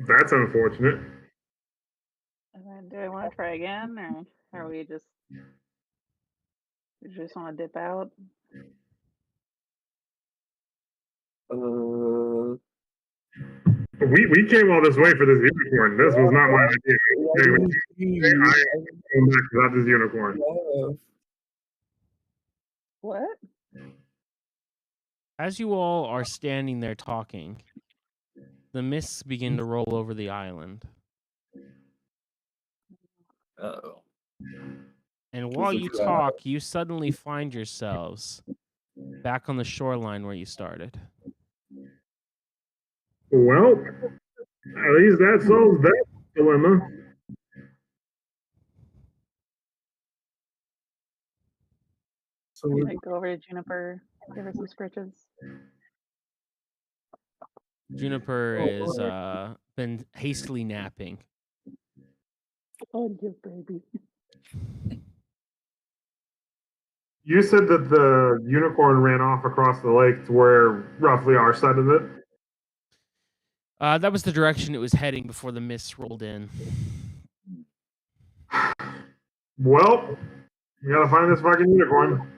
that's unfortunate. And then, do I want to try again, or are we just want to dip out? We came all this way for this unicorn. This was not my idea. I came back without this unicorn. What? As you all are standing there talking, the mists begin to roll over the island. Uh-oh. And while you talk, you suddenly find yourselves back on the shoreline where you started. Well, at least that solves that dilemma. So I'm gonna go over to Juniper, give her some scritches. Juniper is been hastily napping. Oh, you baby. You said that the unicorn ran off across the lake to where roughly our side of it. That was the direction it was heading before the mists rolled in. Well, we gotta find this fucking unicorn.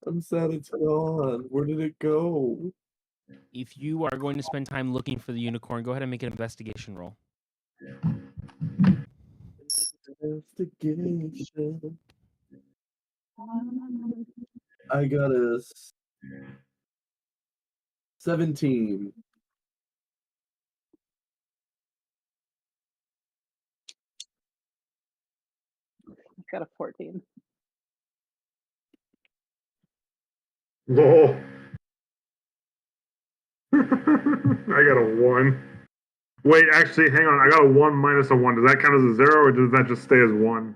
I'm sad it's gone. Where did it go? If you are going to spend time looking for the unicorn, go ahead and make an investigation roll. Investigation. I got a 17. I've got a 14. Lol. I got a 1. Wait, actually, hang on. I got a 1 minus a 1. Does that count as a 0, or does that just stay as 1?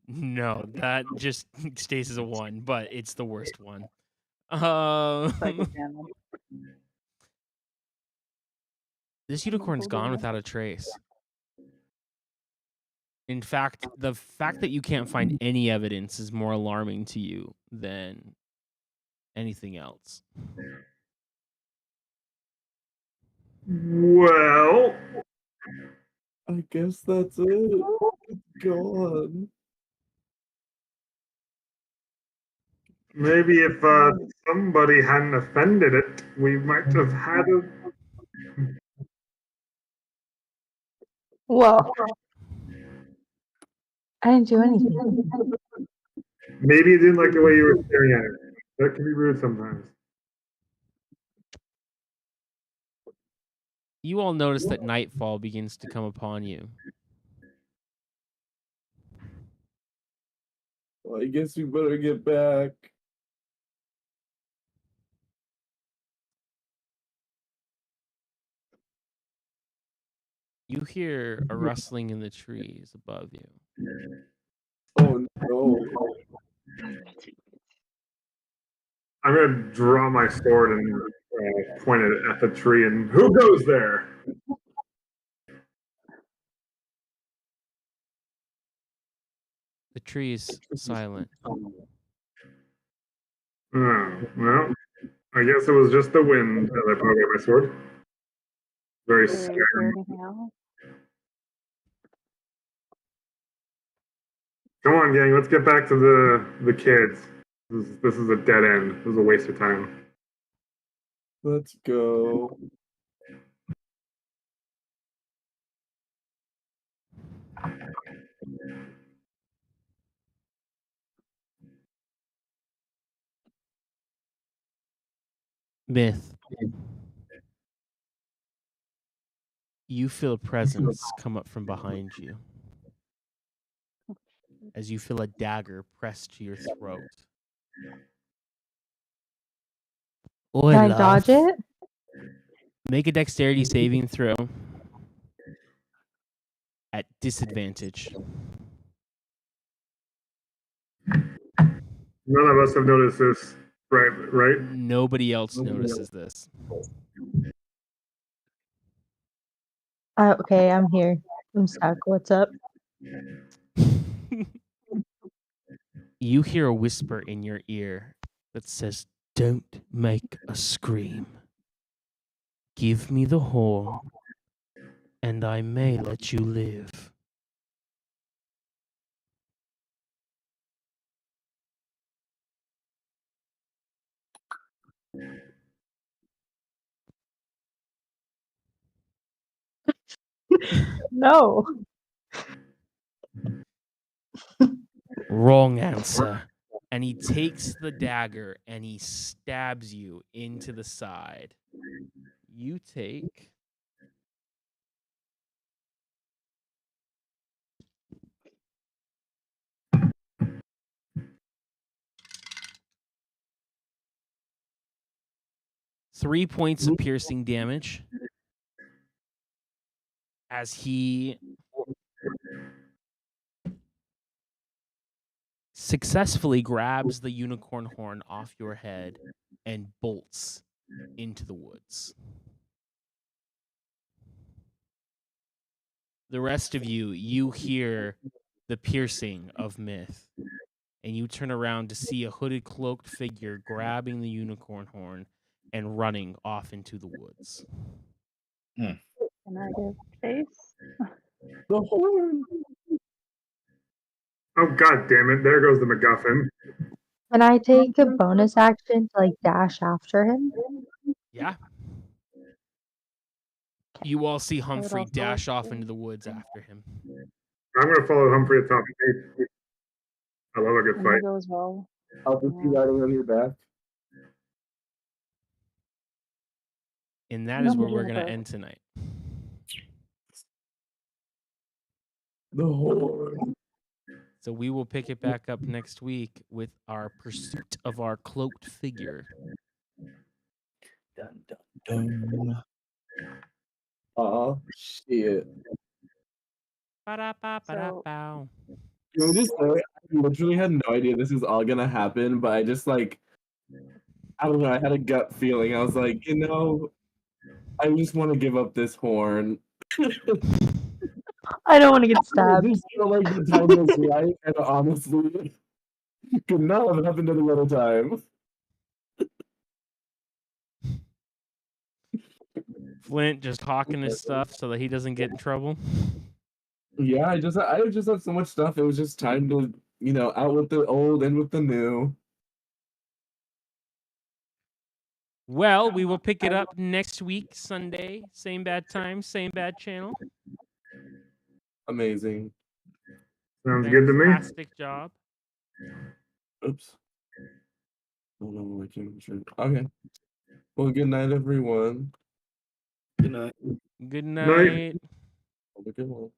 No, that just stays as a 1, but it's the worst one. This unicorn's gone without a trace. In fact, the fact that you can't find any evidence is more alarming to you than anything else. Well, I guess that's it. It's gone. maybe if somebody hadn't offended it, we might have had a... Well, I didn't do anything. Maybe it didn't like the way you were staring at it. That can be rude sometimes. You all notice that nightfall begins to come upon you. Well, I guess we better get back. You hear a rustling in the trees above you. Oh no. I'm gonna draw my sword and point it at the tree. And who goes there? The tree is silent. Oh, well, I guess it was just the wind as I put away my sword. Very Is scary. there anything else? Come on, gang, let's get back to the kids. This is a dead end. This is a waste of time. Let's go. Myth. You feel a presence come up from behind you as you feel a dagger pressed to your throat. Can I dodge it? Make a dexterity saving throw at disadvantage. None of us have noticed this. Right? Nobody else notices this. Okay, I'm here. I'm stuck. What's up? You hear a whisper in your ear that says, "Don't make a scream. Give me the horn, and I may let you live." No. Wrong answer. And he takes the dagger and he stabs you into the side. You take 3 points of piercing damage as he successfully grabs the unicorn horn off your head and bolts into the woods. The rest of you hear the piercing of myth, and you turn around to see a hooded, cloaked figure grabbing the unicorn horn and running off into the woods. Can I give chase? The horn. Oh god damn it! There goes the MacGuffin. Can I take a bonus action to like dash after him? Yeah. You all see Humphrey also- dash off into the woods after him. I'm gonna follow Humphrey at top speed. I love a good I'm fight. gonna go as well. I'll just be riding on your back. And that is where we're Yeah. going to end tonight. The horn. So we will pick it back up next week with our pursuit of our cloaked figure. Dun, dun, dun. Oh shit. Ba-da-ba-ba-da-bow. Can I just say, I literally had no idea this was all gonna happen, but I just like, I don't know, I had a gut feeling. I was like, I just want to give up this horn. I don't want to get I stabbed. just feel like the time was right, and honestly, could not have happened any other time. Flint just hawking his stuff so that he doesn't get in trouble. Yeah, I just have so much stuff. It was just time to, out with the old, in with the new. Well, we will pick it up next week, Sunday. Same bad time, same bad channel. Amazing. Sounds good to me. Fantastic job. Oops. Oh no, I can't. Okay. Well, good night, everyone. Good night. Good Night. night. Have a good one.